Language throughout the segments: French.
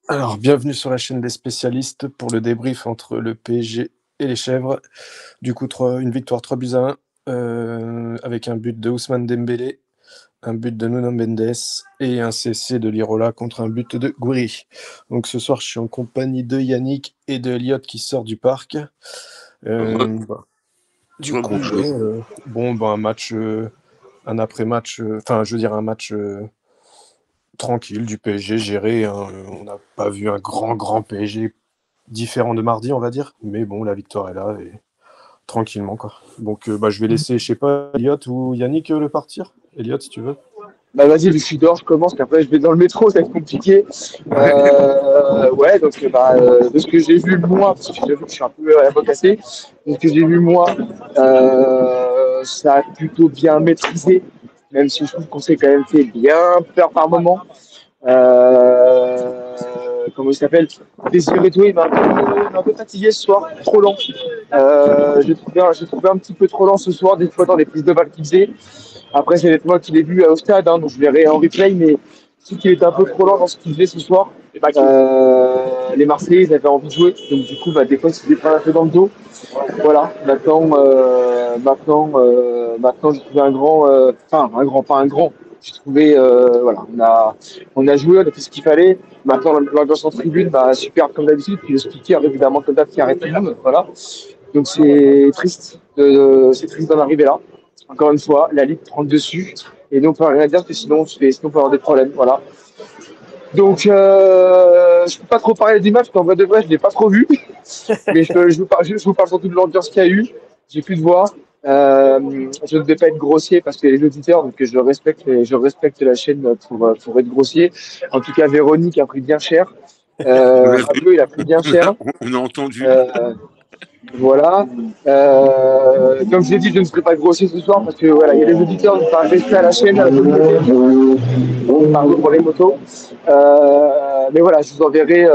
Alors, bienvenue sur la chaîne des spécialistes pour le débrief entre le PSG et les Chèvres. Du coup, une victoire 3-1 avec un but de Ousmane Dembélé, un but de Nuno Mendes et un CC de Lirola contre un but de Gouiri. Donc ce soir, je suis en compagnie de Yannick et de Elliot qui sort du parc. Du coup, un match, un après-match, un match tranquille du PSG géré. Hein. On n'a pas vu un grand PSG différent de mardi, on va dire. Mais bon, la victoire est là et tranquillement, quoi. Donc, je vais laisser, je sais pas, Elliot ou Yannick le partir. Elliot, si tu veux. Bah vas-y, je suis dehors, je commence, qu'après je vais dans le métro, ça va être compliqué. Donc de ce que j'ai vu moi, parce que j'ai vu que je suis un peu à la voix cassée, de ce que j'ai vu moi, ça a plutôt bien maîtrisé, même si je trouve qu'on s'est quand même fait bien peur par moment. Comment il s'appelle? Désiré Doué, il m'a un peu fatigué ce soir, trop lent. J'ai trouvé un petit peu trop lent ce soir, des fois dans les prises de balles qu'il faisait. Après, c'est moi qui l'ai vu au stade, hein, donc je verrai en replay, mais je trouve qu'il était un peu trop lent dans ce qu'il faisait ce soir. Les Marseillais, ils avaient envie de jouer, donc du coup, des fois, ils se déprennent un peu dans le dos. Voilà, maintenant, j'ai trouvé pas un grand. J'ai trouvé, on a joué, on a fait ce qu'il fallait. Maintenant, l'ambiance en tribune, super comme d'habitude. Puis le speaker, évidemment, comme d'habitude, qui arrête tout le monde. Voilà. Donc c'est triste d'en arriver là. Encore une fois, la Ligue prend le dessus. Et nous, on peut rien dire, parce que sinon, on peut avoir des problèmes. Voilà. Donc, je ne peux pas trop parler du match, parce qu'en vrai de vrai, je ne l'ai pas trop vu. Mais je vous parle surtout de l'ambiance qu'il y a eu. J'ai pu te voir. Je ne vais pas être grossier parce que les auditeurs, donc je respecte la chaîne pour être grossier. En tout cas, Véronique a pris bien cher. Fabio, il a pris bien cher. On a entendu. Voilà. Comme je l'ai dit, je ne serai pas grossier ce soir parce que voilà, il y a des auditeurs qui parlent rester à la chaîne. Pardon pour les motos. Mais voilà, je vous enverrai.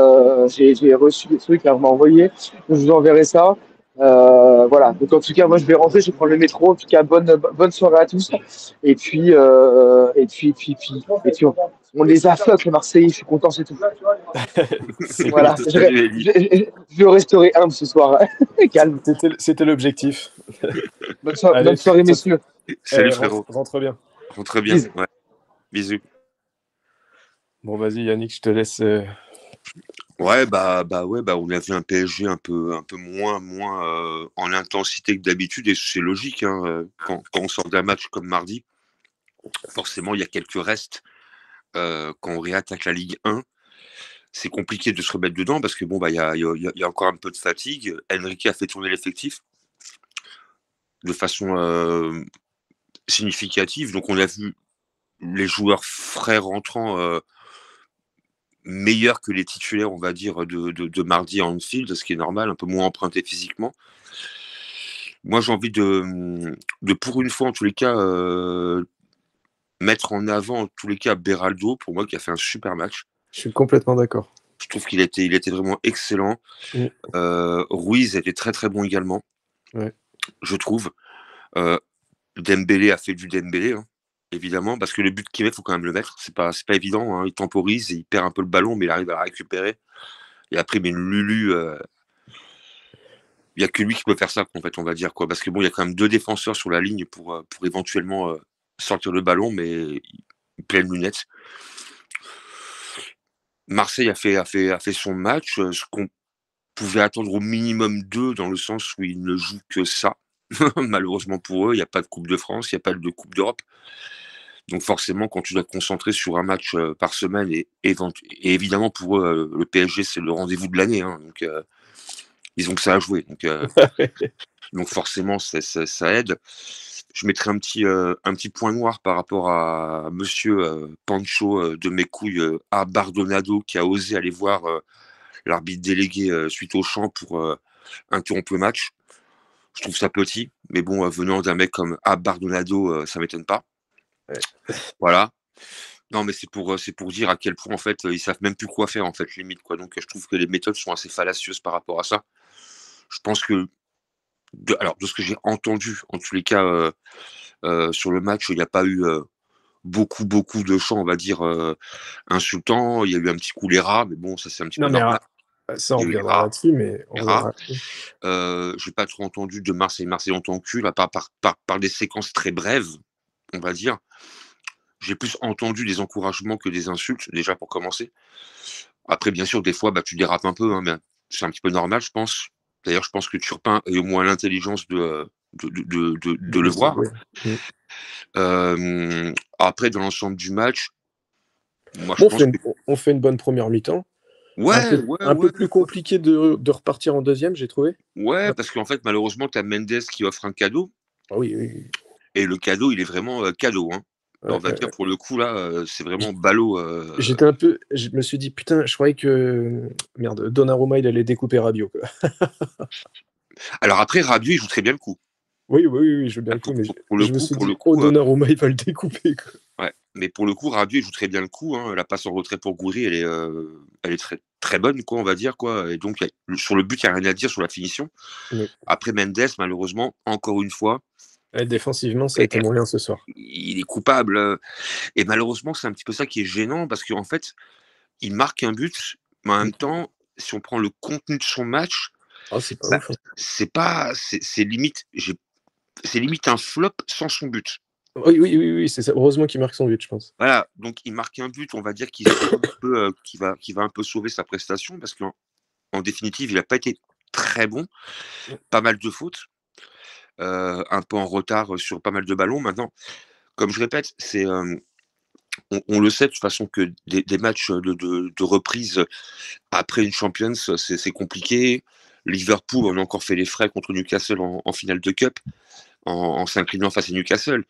J'ai reçu des trucs à vous m'envoyer. Je vous enverrai ça. Voilà. Donc en tout cas, moi je vais rentrer, je vais prendre le métro. En tout cas, bonne soirée à tous. Et puis on les a fuck les Marseillais. Je suis content, c'est tout. Voilà. Je resterai humble ce soir. Calme. C'était l'objectif. Bonne soirée, messieurs. Salut frérot. Rentre bien. Rentre bien. Bisous. Ouais. Bisous. Bon, vas-y Yannick, je te laisse. On a vu un PSG un peu moins en intensité que d'habitude, et c'est logique. Hein, quand on sort d'un match comme mardi, forcément il y a quelques restes. Quand on réattaque la Ligue 1, c'est compliqué de se remettre dedans parce que il y a encore un peu de fatigue. Enrique a fait tourner l'effectif de façon significative, donc on a vu les joueurs frais rentrants meilleurs que les titulaires, on va dire, de mardi à Anfield, ce qui est normal, un peu moins emprunté physiquement. Moi, j'ai envie de pour une fois, en tous les cas, mettre en avant, en tous les cas, Beraldo, pour moi, qui a fait un super match. Je suis complètement d'accord. Je trouve qu'il était vraiment excellent. Ruiz était très, très bon également, je trouve. Dembélé a fait du Dembélé, hein, évidemment, parce que le but qu'il met, il faut quand même le mettre. C'est pas évident. Hein. Il temporise, il perd un peu le ballon, mais il arrive à la récupérer. Et après, il met une Lulu. Il n'y a que lui qui peut faire ça, en fait, on va dire. Quoi. Parce que il y a quand même 2 défenseurs sur la ligne pour éventuellement sortir le ballon, mais pleine lunette. Marseille a fait son match, ce qu'on pouvait attendre au minimum d'eux, dans le sens où ils ne jouent que ça. Malheureusement pour eux, il n'y a pas de Coupe de France, il n'y a pas de Coupe d'Europe. Donc forcément, quand tu dois te concentrer sur un match par semaine, et évidemment pour eux, le PSG, c'est le rendez-vous de l'année. Hein, donc ils ont que ça à jouer. Donc forcément, ça aide. Je mettrai un petit point noir par rapport à monsieur Pancho de mes couilles à Bardonado, qui a osé aller voir l'arbitre délégué suite au champ pour interrompre le match. Je trouve ça petit, mais bon, venant d'un mec comme Bardonado, ça m'étonne pas. Ouais. Voilà. Non, mais c'est pour dire à quel point, en fait, ils savent même plus quoi faire, en fait, limite, quoi. Donc, je trouve que les méthodes sont assez fallacieuses par rapport à ça. Je pense que, de ce que j'ai entendu, en tous les cas, sur le match, il n'y a pas eu beaucoup de chants, on va dire, insultants. Il y a eu un petit coup les rats, mais bon, ça c'est un petit Non, peu mais normal. ça, Il on y a eu les reviendra rats, là-dessus, mais on les rats. reviendra là-dessus. J'ai pas trop entendu de Marseille, on t'encule, à part par des séquences très brèves, on va dire. J'ai plus entendu des encouragements que des insultes, déjà pour commencer. Après, bien sûr, des fois, tu dérapes un peu, hein, mais c'est un petit peu normal, je pense. D'ailleurs, je pense que Turpin a au moins l'intelligence de le voir. Après, dans l'ensemble du match, moi, je pense que... On fait une bonne première mi-temps. Ouais. Un peu plus compliqué de repartir en deuxième, j'ai trouvé. Ouais, parce qu'en fait, malheureusement, tu as Mendes qui offre un cadeau. Oui. Et le cadeau, il est vraiment cadeau. Hein. On va dire, pour le coup, là, c'est vraiment ballot. Je me suis dit, putain, je croyais que Donnarumma, il allait découper Rabiot. Quoi. Alors après, Rabiot, il joue très bien le coup. Oui, je joue bien le coup, mais je me suis dit, coup, Donnarumma, il va le découper. Quoi. Ouais, mais pour le coup, Rabiot, il joue très bien le coup. Hein. La passe en retrait pour Gouiri, elle est très, très bonne, quoi, on va dire. Quoi. Et donc, sur le but, il n'y a rien à dire sur la finition. Oui. Après, Mendes, malheureusement, encore une fois. Défensivement, ça a été moyen ce soir. Il est coupable. Et malheureusement, c'est un petit peu ça qui est gênant parce qu'en fait, il marque un but, mais en même temps, si on prend le contenu de son match, c'est pas ouf. Hein. C'est limite un flop sans son but. Oui, c'est ça. Heureusement qu'il marque son but, je pense. Voilà, donc il marque un but, on va dire qui va un peu sauver sa prestation parce qu'en définitive, il n'a pas été très bon, pas mal de fautes, un peu en retard sur pas mal de ballons. Maintenant, comme je répète, on le sait de toute façon que des matchs de reprise après une Champions, c'est compliqué. Liverpool, on a encore fait les frais contre Newcastle en finale de Cup, en s'inclinant face à Newcastle.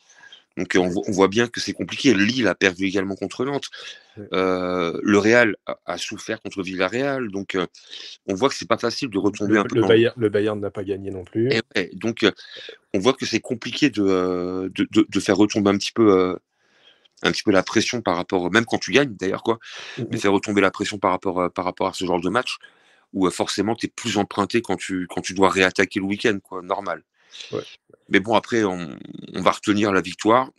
Donc on voit bien que c'est compliqué. Lille a perdu également contre Nantes. Le Real a souffert contre Villarreal. Donc on voit que c'est pas facile de retomber un peu. Le Bayern n'a pas gagné non plus. Donc on voit que c'est compliqué de faire retomber un petit peu la pression par rapport, même quand tu gagnes d'ailleurs, quoi, de faire retomber la pression par rapport à ce genre de match où forcément tu es plus emprunté quand tu dois réattaquer le week-end, quoi, normal. Ouais. Mais bon, après, on va retenir la victoire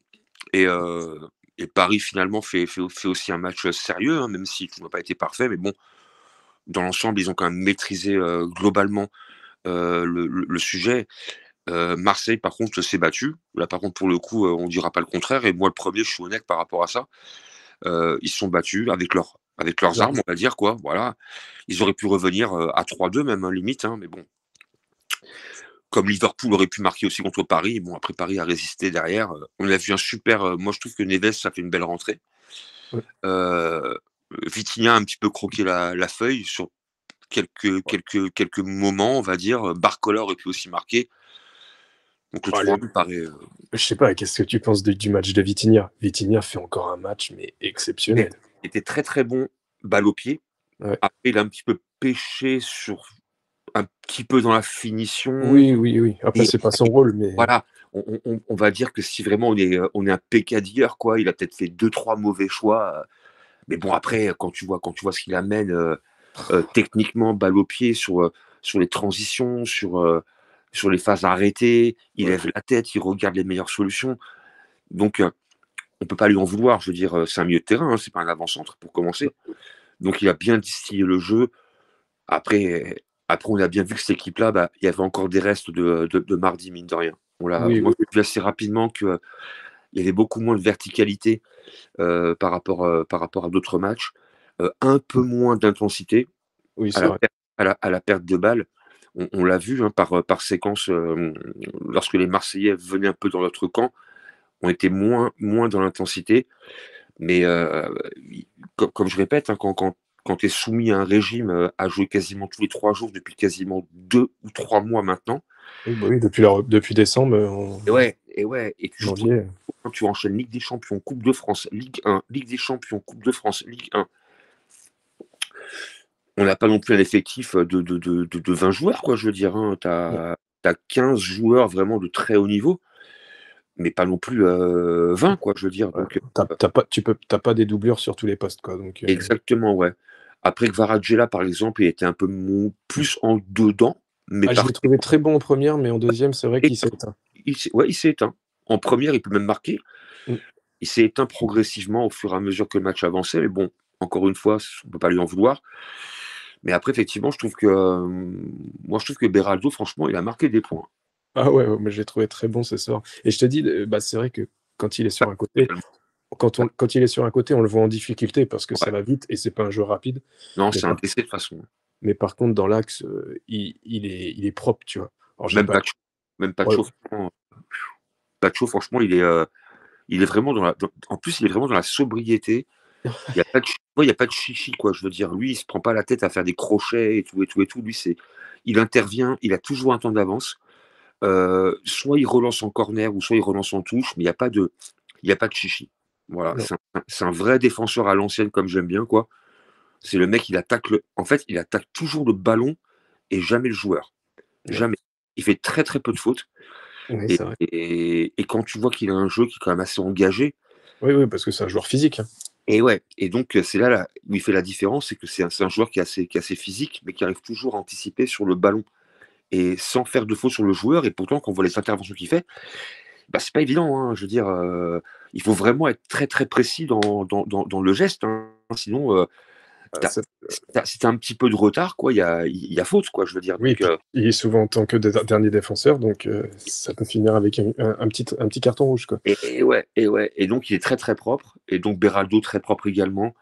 et Paris finalement fait aussi un match sérieux, hein, même si tout n'a pas été parfait, mais bon, dans l'ensemble, ils ont quand même maîtrisé globalement le sujet. Marseille, par contre, s'est battu. Là, par contre, pour le coup, on ne dira pas le contraire. Et moi, le premier, je suis honnête par rapport à ça. Ils se sont battus avec leurs armes, on va dire, quoi. Voilà. Ils auraient pu revenir à 3-2, même, hein, limite. Hein, mais bon. Comme Liverpool aurait pu marquer aussi contre Paris. Bon, après, Paris a résisté derrière. On a vu un super... moi, je trouve que Neves, ça fait une belle rentrée. Ouais. Vitinha a un petit peu croqué la feuille sur quelques moments, on va dire. Barcola aurait pu aussi marquer. Donc le 3 paraît... Je sais pas, qu'est-ce que tu penses du match de Vitinha? Vitinha fait encore un match, mais exceptionnel. Il était très très bon, balle au pied. Ouais. Après, il a un petit peu pêché un petit peu dans la finition. Oui. Après, c'est pas son rôle, mais... Voilà, on va dire que si vraiment on est un peccadilleur, quoi, il a peut-être fait 2-3 mauvais choix. Mais bon, après, quand tu vois ce qu'il amène techniquement, balle au pied, sur les transitions, sur les phases arrêtées, il lève la tête, il regarde les meilleures solutions. Donc, on peut pas lui en vouloir. Je veux dire, c'est un milieu de terrain, hein, c'est pas un avant-centre pour commencer. Donc, il a bien distillé le jeu. Après, on a bien vu que cette équipe-là, il y avait encore des restes de mardi, mine de rien. Moi, j'ai vu assez rapidement qu'il y avait beaucoup moins de verticalité par rapport à d'autres matchs, un peu moins d'intensité à la perte de balles. On l'a vu, hein, par séquence, lorsque les Marseillais venaient un peu dans notre camp, on était moins dans l'intensité. Mais comme je répète, hein, quand tu es soumis à un régime à jouer quasiment tous les 3 jours depuis quasiment 2 ou 3 mois maintenant. Oui, depuis décembre. Et tu enchaînes Ligue des Champions, Coupe de France, Ligue 1, Ligue des Champions, Coupe de France, Ligue 1. On n'a pas non plus un effectif de 20 joueurs, quoi, je veux dire. Hein. Tu as 15 joueurs vraiment de très haut niveau, mais pas non plus 20, quoi, je veux dire. Donc, t'as pas des doublures sur tous les postes, quoi. Donc, exactement, ouais. Après, Kvaratskhelia, par exemple, il était un peu plus en dedans. Mais je l'ai trouvé très bon en première, mais en deuxième, c'est vrai qu'il s'est éteint. Il s'est éteint. En première, il peut même marquer. il s'est éteint progressivement au fur et à mesure que le match avançait. Mais bon, encore une fois, on ne peut pas lui en vouloir. Mais après, effectivement, moi, je trouve que Beraldo, franchement, il a marqué des points. Ah ouais, mais je l'ai trouvé très bon ce soir. Et je te dis, bah, c'est vrai que quand il est sur un côté, quand il est sur un côté, on le voit en difficulté parce que ça Ouais. va vite et c'est pas un joueur rapide. Non, Mais c'est un par, décès de toute façon. mais par contre, dans l'axe, il est propre, tu vois. Alors, j'ai Même pas. Pacho, même Ouais, Pacho, franchement, il est vraiment en plus, il est vraiment dans la sobriété. Il y a pas de chichi, quoi. Je veux dire, lui, il se prend pas la tête à faire des crochets et tout, et tout, et tout. Lui, il intervient, il a toujours un temps d'avance. Soit il relance en corner, ou soit il relance en touche, mais il y a pas de chichi. Voilà, non, c'est un vrai défenseur à l'ancienne, comme j'aime bien, quoi. C'est le mec, en fait, il attaque toujours le ballon et jamais le joueur. ouais. Jamais. Il fait très, très peu de fautes. Oui, Et, c'est vrai. et quand tu vois qu'il a un jeu qui est quand même assez engagé, Oui, oui, parce que c'est un joueur physique, hein. et ouais, et donc c'est là où il fait la différence, c'est que c'est un joueur qui est assez physique, mais qui arrive toujours à anticiper sur le ballon et sans faire de faute sur le joueur. Et pourtant, quand on voit les interventions qu'il fait, bah, c'est pas évident, hein. Je veux dire, il faut vraiment être très très précis dans le geste, hein. Sinon, Ah, t'as- si t'as un petit peu de retard, quoi, il y a faute, quoi, je veux dire. oui, et Donc, puis il est souvent en tant que dernier défenseur, donc ça peut finir avec un petit carton rouge, quoi. ouais. Et donc, il est très très propre. Et donc, Beraldo, très propre également.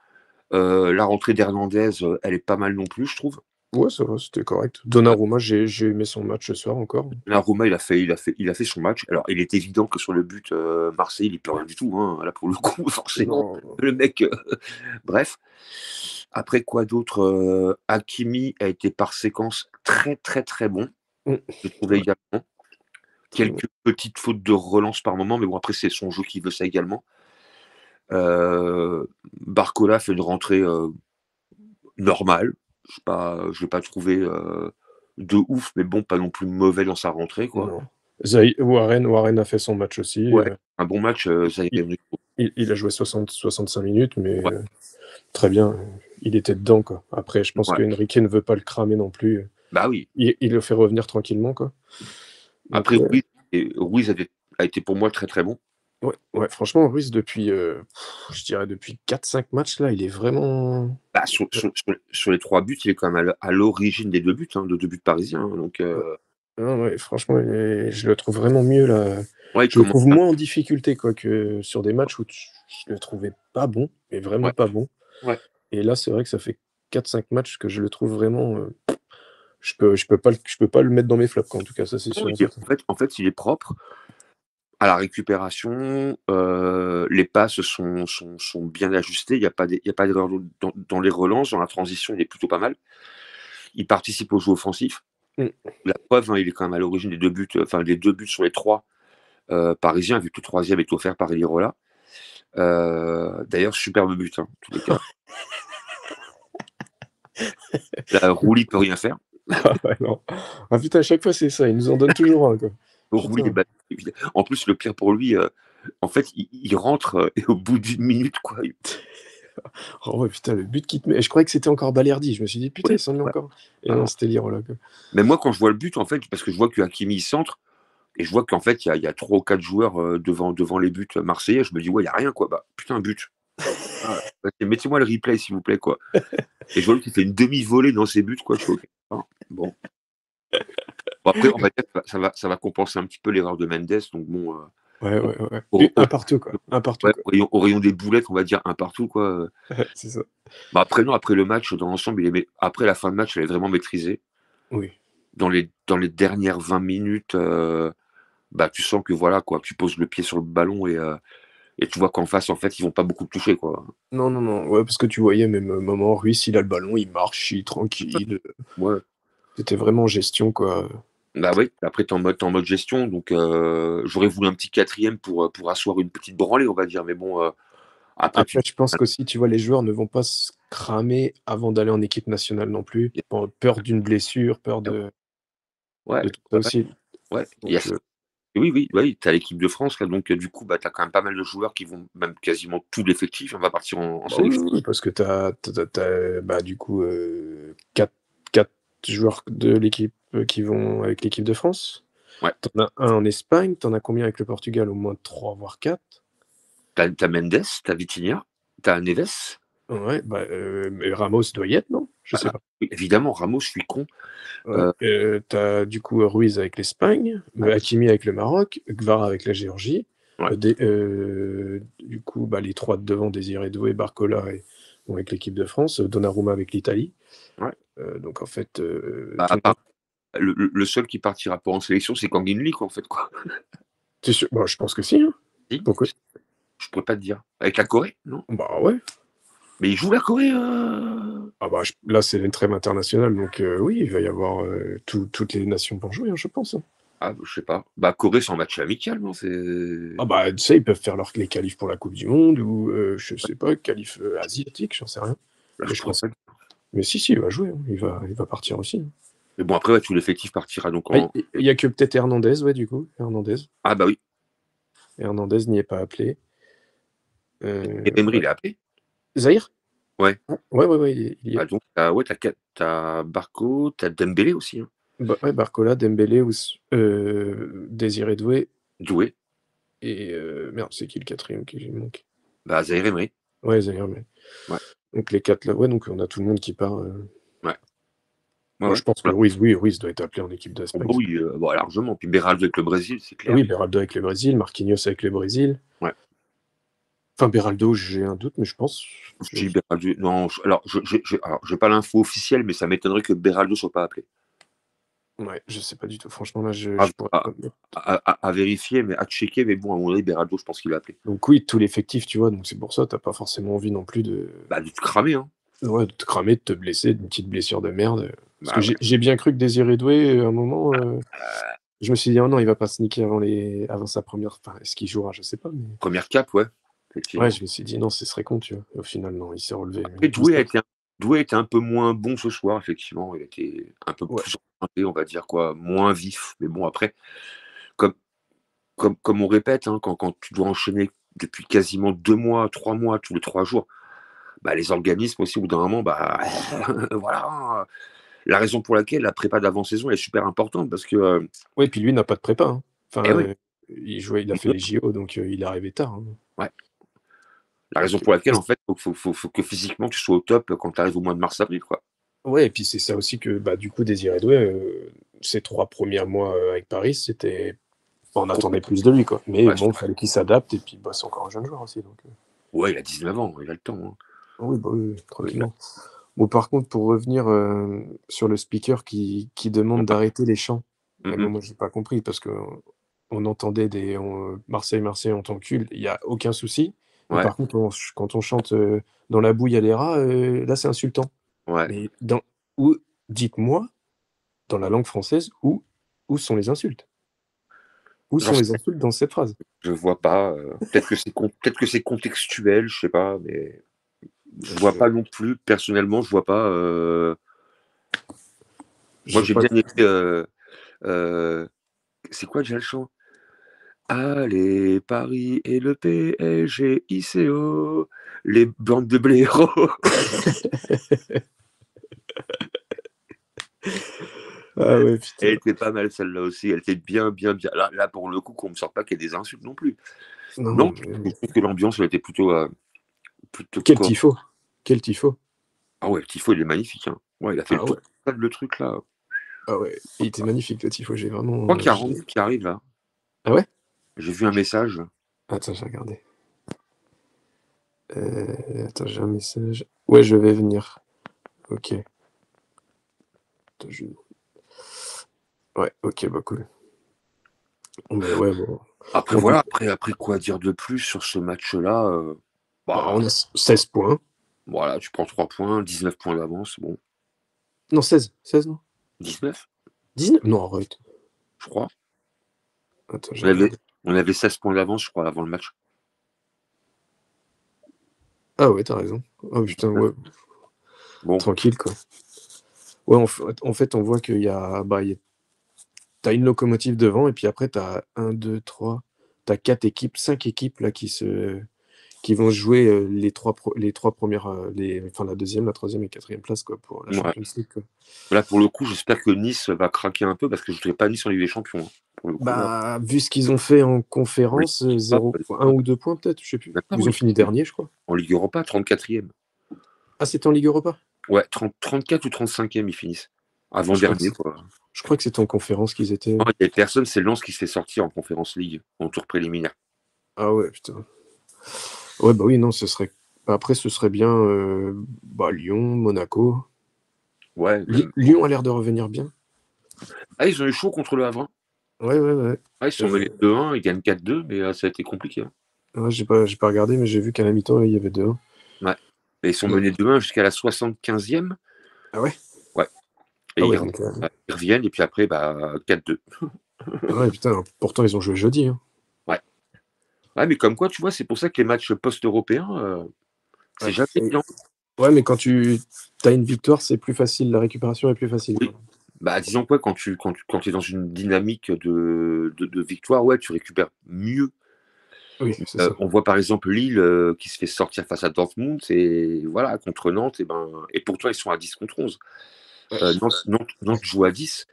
La rentrée d'Hernandez, elle est pas mal non plus, je trouve. Ouais, ça va, c'était correct. Ouais. Donnarumma, j'ai aimé son match ce soir encore. Donnarumma, il a fait son match. Alors, il est évident que sur le but Marseille, il peut rien du tout, hein. Là, pour le coup, forcément, Non, le mec. Bref. Après, quoi d'autre? Hakimi a été par séquence très, très, très bon. Je trouvais ouais, également. très bon. Quelques petites fautes de relance par moment, mais bon, après, c'est son jeu qui veut ça également. Barcola fait une rentrée normale. Je l'ai pas trouvé de ouf, mais bon, pas non plus mauvais dans sa rentrée, quoi. Non. Warren a fait son match aussi. Ouais, un bon match, Zaïre Il, Emery. il a joué 65 minutes, mais Ouais, très bien. Il était dedans, quoi. Après, je pense ouais. qu'Enrique ne veut pas le cramer non plus. Bah oui. Il le fait revenir tranquillement, quoi. Donc, Après, ouais, Ruiz a été pour moi très très bon. ouais, franchement, Ruiz, depuis, je dirais, depuis 4-5 matchs, là, il est vraiment. Bah, sur les 3 buts, il est quand même à l'origine des 2 buts, hein, de 2 buts parisiens, hein. Donc, Non, ouais, franchement, je le trouve vraiment mieux, là. ouais, il Je le commence trouve à. moins en difficulté, quoi, que sur des matchs où je le trouvais pas bon, mais vraiment Ouais, pas bon. ouais. Et là, c'est vrai que ça fait 4-5 matchs que je le trouve vraiment. Je peux pas le mettre dans mes flops, quoi, en tout cas, ça, c'est Non, sûr et certain. en fait, il est propre à la récupération. Les passes sont bien ajustées. Il y a pas d'erreur dans les relances. Dans la transition, il est plutôt pas mal. Il participe au jeu offensif. Mm. La preuve, hein, il est quand même à l'origine des 2 buts, enfin des 2 buts sur les 3 parisiens, vu que le troisième est offert par Elirola. D'ailleurs, superbe but, hein, en tous les cas. La Rouli peut rien faire. Ah ouais, non. Ah putain, à chaque fois, c'est ça, il nous en donne toujours un, quoi. Rouli est Putain. battu. En plus, le pire pour lui, en fait, il rentre et au bout d'une minute, quoi. Oh ouais, putain, le but qu'il te met. Et je croyais que c'était encore Balerdi. Je me suis dit, putain, Ouais, il s'en met ouais. encore. Et Ah non, non. c'était Lirola, quoi. Mais moi, quand je vois le but, en fait, parce que je vois que Hakimi centre, et je vois qu'en fait, il y a 3 ou 4 joueurs devant les buts marseillais, je me dis, ouais, il n'y a rien, quoi. Bah, putain, but. Ah, mettez-moi le replay, s'il vous plaît, quoi. Et je vois qu'il fait une demi-volée dans ses buts, quoi. Je fais, ok. Ah, bon. Bon, après, on va dire que ça va compenser un petit peu l'erreur de Mendes. Donc, bon, Ouais, ouais, ouais. au, Un au- partout, quoi. Un partout, ouais, quoi. au rayon des boulettes, on va dire un partout, quoi. C'est ça. Bah, après, non, après le match, dans l'ensemble, après la fin de match, elle est vraiment maîtrisée. Oui. Dans les dernières 20 minutes, bah, tu sens que voilà, quoi, tu poses le pied sur le ballon et tu vois qu'en face, en fait, ils vont pas beaucoup te toucher, quoi. Non, non, non. Ouais, parce que tu voyais même moment Ruiz, il a le ballon, il marche, il est tranquille. Ouais. C'était vraiment en gestion, quoi. Bah oui, après, t'es en mode gestion, donc j'aurais voulu un petit quatrième pour asseoir une petite branlée, on va dire, mais bon, après, Après, je pense qu'aussi, tu vois, les joueurs ne vont pas se cramer avant d'aller en équipe nationale non plus. Peur d'une blessure, peur ouais, de tout ça aussi. ouais. Donc, Oui, oui, oui, tu as l'équipe de France, là, donc du coup, bah, tu as quand même pas mal de joueurs qui vont, même quasiment tout l'effectif, on va partir en bah oui, sélection. oui, parce que bah, du coup, 4 joueurs de l'équipe qui vont avec l'équipe de France. Ouais, T'en as un en Espagne, t'en as combien avec le Portugal? Au moins 3 voire 4. T'as Mendes, t'as Vitinha, t'as Neves. Ouais, mais Ramos doit y être, non? Je sais pas. Évidemment, Ramos, je suis con. Ouais. T'as du coup Ruiz avec l'Espagne, Hakimi avec le Maroc, Gvara avec la Géorgie. Ouais. Du coup, les 3 de devant, Désiré Doué, Barcola avec l'équipe de France, Donnarumma avec l'Italie. Ouais. Donc en fait, À part le seul qui partira pas en sélection, c'est Kangin Lee, quoi, en fait, quoi. T'es sûr? Je pense que si. Hein. Si, Pourquoi? je pourrais pas te dire. Avec la Corée, non? Bah ouais. Mais il joue la Corée. Là, c'est une trêve internationale, donc oui, il va y avoir toutes les nations pour jouer, hein, je pense. Ah, je sais pas. Corée, c'est en match amical, non? C'est. Tu sais, ils peuvent faire les qualifs pour la Coupe du Monde ou, je sais pas, qualifs asiatiques, j'en sais rien. Là, Mais je je pense. pense. Mais si, il va jouer, hein. Il va partir aussi. Hein. Mais bon, après, tout l'effectif partira donc en. Il y a que peut-être Hernandez, ouais, du coup. Hernandez. Ah, bah oui. Hernandez n'y est pas appelé. Et Emery, il est appelé. Zahir? Ouais. Ouais, il y est. Donc, t'as Barco, t'as Dembélé aussi. Hein. Barcola, Dembélé, Désiré Doué. Doué. Et merde, c'est qui le quatrième qui manque? Zahir Emery. Ouais, Zahir, mais. Ouais. Donc les 4 là, ouais, donc on a tout le monde qui part. Ouais. Moi, je pense que Ruiz doit être appelé en équipe d'Espagne. Oui, largement. Puis Beraldo avec le Brésil, c'est clair. Oui, Beraldo avec le Brésil, Marquinhos avec le Brésil. Ouais. Enfin, Beraldo, j'ai un doute, mais je pense. Je dis Beraldo. Non, j'ai pas l'info officielle, mais ça m'étonnerait que Beraldo soit pas appelé. Ouais, je sais pas du tout. Franchement, là, je pourrais pas. À vérifier, mais à checker. Mais bon, à mon avis, Beraldo, je pense qu'il est appelé. Donc oui, tout l'effectif, tu vois. Donc c'est pour ça, t'as pas forcément envie non plus de. De te cramer, hein. Ouais, de te cramer, de te blesser, d'une petite blessure de merde. Parce que j'ai bien cru que Désiré Doué, à un moment, je me suis dit, oh non, il va pas se niquer avant sa première. Enfin, est-ce qu'il jouera? Je sais pas. Mais... Première cape, ouais. Ouais, je me suis dit, non, ce serait con, tu vois. Et au final, non, il s'est relevé. Après, Doué était un peu moins bon ce soir, effectivement. Il était un peu plus orienté, on va dire, quoi, moins vif. Mais bon, après, comme on répète, hein, quand tu dois enchaîner depuis quasiment 2 mois, 3 mois, tous les 3 jours, les organismes aussi, au bout d'un moment, voilà. La raison pour laquelle la prépa d'avant-saison est super importante, parce que. Ouais, puis lui n'a pas de prépa. Hein. Enfin, oui. il a fait les JO, donc il est arrivé tard. Hein. Ouais. La raison pour laquelle, en fait, faut que physiquement tu sois au top quand tu arrives au mois de mars-avril, quoi. Ouais, et puis c'est ça aussi que, du coup, Désiré Doué, ses 3 premiers mois avec Paris, c'était. On attendait plus de lui, quoi. Mais il fallait qu'il s'adapte, et puis c'est encore un jeune joueur aussi. Donc... Ouais, il a 19 ans, il a le temps. Hein. Oui, tranquillement. Bon, par contre, pour revenir sur le speaker qui demande d'arrêter les chants, moi, j'ai pas compris, parce que on entendait Marseille, on t'encule, il n'y a aucun souci. Mais par contre, quand on chante dans la boue, il y a les rats, là, c'est insultant. Ouais. Mais dites-moi, dans la langue française, où sont les insultes? Où sont les insultes dans cette phrase? Je vois pas. Peut-être que c'est contextuel, je sais pas, mais je vois pas non plus. Personnellement, je vois pas. Moi, j'ai bien aimé. C'est quoi déjà le chant? Allez, Paris et le PSG, ICO, les bandes de blaireaux. Ah ouais, putain. Elle était pas mal celle-là aussi, elle était bien. Là pour le coup, qu'on me sorte pas qu'il y ait des insultes non plus. Non, je trouve que l'ambiance, elle était plutôt. Quel tifo. Ah ouais, le tifo, il est magnifique. Hein. Ouais, il a fait le truc là. Ah ouais, il était magnifique le tifo, j'ai vraiment. Je crois qu'il y a Randy qui arrive là. Ah ouais? J'ai vu un message. Attends, j'ai regardé. Attends, j'ai un message. Ouais, je vais venir. Ok. Attends, ouais, ok, cool. Mais ouais, bon. Après, après quoi dire de plus sur ce match-là on a 16 points. Voilà, tu prends 3 points, 19 points d'avance, bon. Non, 16, non 19 Non, arrête. Je crois. Attends, on avait 16 points d'avance, je crois, avant le match. Ah ouais, t'as raison. Oh putain, ouais. Bon. Tranquille, quoi. Ouais, en fait, on voit qu'il y a... t'as une locomotive devant, et puis après, t'as 1, 2, 3... T'as 4 équipes, 5 équipes, là, qui qui vont jouer les trois premières, la deuxième, la troisième et quatrième place quoi, pour la Ouais. Champions League. Quoi. Là, pour le coup, j'espère que Nice va craquer un peu parce que je ne voudrais pas Nice en Ligue des Champions. Hein, pour le coup, là. Vu ce qu'ils ont fait en En Ligue conférence, Europa, 1 ou 2 points peut-être, je sais plus. d'accord, Ils ont fini dernier, je crois. en Ligue Europa, 34e. Ah, c'était en Ligue Europa? Ouais, 34 ou 35e, ils finissent. Je crois Avant-dernier, que quoi. Je crois que c'était en conférence qu'ils étaient. Non, il y a personne, c'est Lens qui se fait sortir en Conférence League, en tour préliminaire. Ah ouais, putain. Ouais, bah oui, non, ce serait. Après, ce serait bien Lyon, Monaco. Ouais, même. Lyon a l'air de revenir bien. Ah, ils ont eu chaud contre le Havre. Hein. Ouais. Ah, ils sont menés 2-1, ils gagnent 4-2, mais ça a été compliqué. Hein. Ouais, j'ai pas regardé, mais j'ai vu qu'à la mi-temps, il y avait 2-1. Ouais. Et ils sont menés 2-1 jusqu'à la 75e. Ah ouais? Ouais. Et Ah ouais, ils reviennent, et puis après, 4-2. ouais, putain, pourtant, ils ont joué jeudi. Hein. Ouais, mais comme quoi, tu vois, c'est pour ça que les matchs post-européens, c'est jamais évident. Ouais, mais quand tu as une victoire, c'est plus facile, la récupération est plus facile. Oui. Disons quoi, quand tu es dans une dynamique de victoire, ouais, tu récupères mieux. Oui, c'est ça. On voit par exemple Lille qui se fait sortir face à Dortmund, et voilà, contre Nantes, et pourtant ils sont à 10 contre 11. Nantes joue à 10,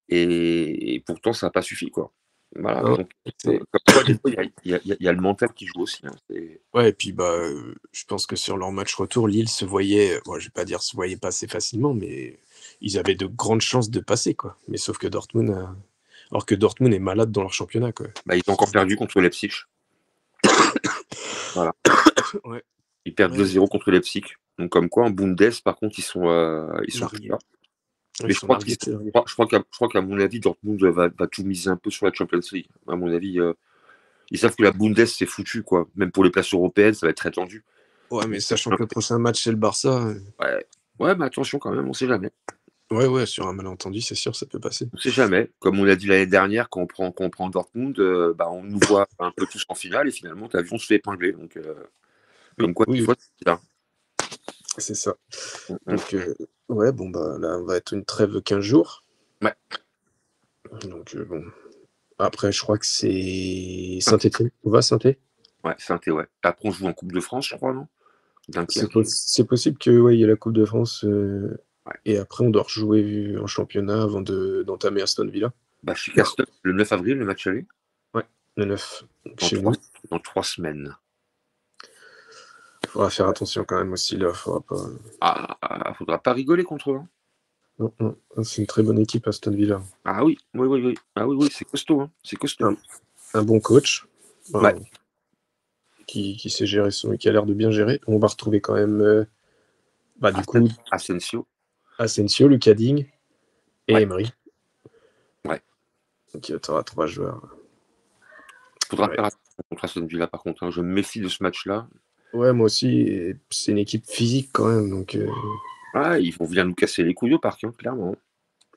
et pourtant ça n'a pas suffi, quoi. Voilà, Non, donc, comme quoi, des fois, il y a le mental qui joue aussi. Hein, ouais, et puis je pense que sur leur match retour, Lille se voyait, je vais pas dire se voyait passer facilement, mais ils avaient de grandes chances de passer, quoi. Mais sauf que alors que Dortmund est malade dans leur championnat, quoi. Ils ont encore perdu contre Leipzig. Voilà. Ouais. Ils perdent 2-0 contre Leipzig. Donc comme quoi, en Bundes, par contre, ils sont largués. là. Ouais, Mais je crois qu'à mon avis, Dortmund va tout miser un peu sur la Champions League. À mon avis, ils savent que la Bundes, c'est foutu, quoi. Même pour les places européennes, ça va être très tendu. Ouais, mais sachant que le prochain match, c'est le Barça. Ouais, mais attention quand même, on sait jamais. Ouais, sur un malentendu, c'est sûr, ça peut passer. On sait jamais. Comme on l'a dit l'année dernière, quand on prend Dortmund, on nous voit un peu tous en finale, et finalement, t'as vu, on se fait épingler. Donc, comme quoi, oui. fois, c'est ça. C'est ça. Donc, là, on va être une trêve de 15 jours. Ouais. Donc, bon. Après, je crois que c'est Saint-Étienne. On va à Saint-Étienne. Ouais, Saint-Étienne, ouais. Après, on joue en Coupe de France, je crois, non? C'est possible qu'il y ait la Coupe de France. Et après, on doit rejouer en championnat avant d'entamer Aston Villa. Chez Castel, le 9 avril, le match aller. Ouais, le 9. Chez nous. Dans 3 semaines. Faudra faire attention quand même aussi, là. Faudra pas rigoler contre eux. Hein. Non. C'est une très bonne équipe, Aston Villa. Ah oui. Ah oui, c'est costaud. Hein. C'est costaud. Un bon coach. Ouais. Qui sait gérer qui a l'air de bien gérer. On va retrouver quand même du coup Asensio, Lucas Digne et Emery. Ouais. Donc tu auras 3 joueurs. Faudra faire attention contre Aston Villa, par contre. Hein. Je me méfie de ce match-là. Ouais, moi aussi. Et c'est une équipe physique quand même. Donc, ils vont venir nous casser les couilles au parc, hein, clairement.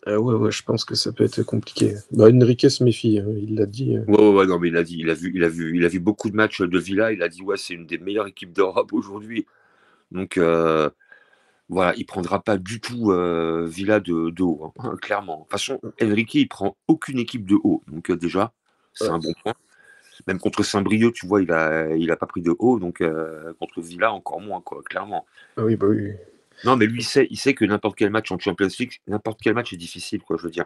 Ouais, je pense que ça peut être compliqué. Enrique se méfie, hein, il l'a dit. Ouais, non, mais il a dit, il a vu beaucoup de matchs de Villa. Il a dit, ouais, c'est une des meilleures équipes d'Europe aujourd'hui. Donc, voilà, il prendra pas du tout Villa de haut, hein, clairement. De toute façon, Enrique, il prend aucune équipe de haut. Donc, déjà, c'est un bon point. Même contre Saint-Brieuc, tu vois, il a pas pris de haut. Donc, contre Villa, encore moins, quoi, clairement. Ah oui, bah oui. Non, mais lui, il sait que n'importe quel match en Champions League, n'importe quel match est difficile, quoi, je veux dire.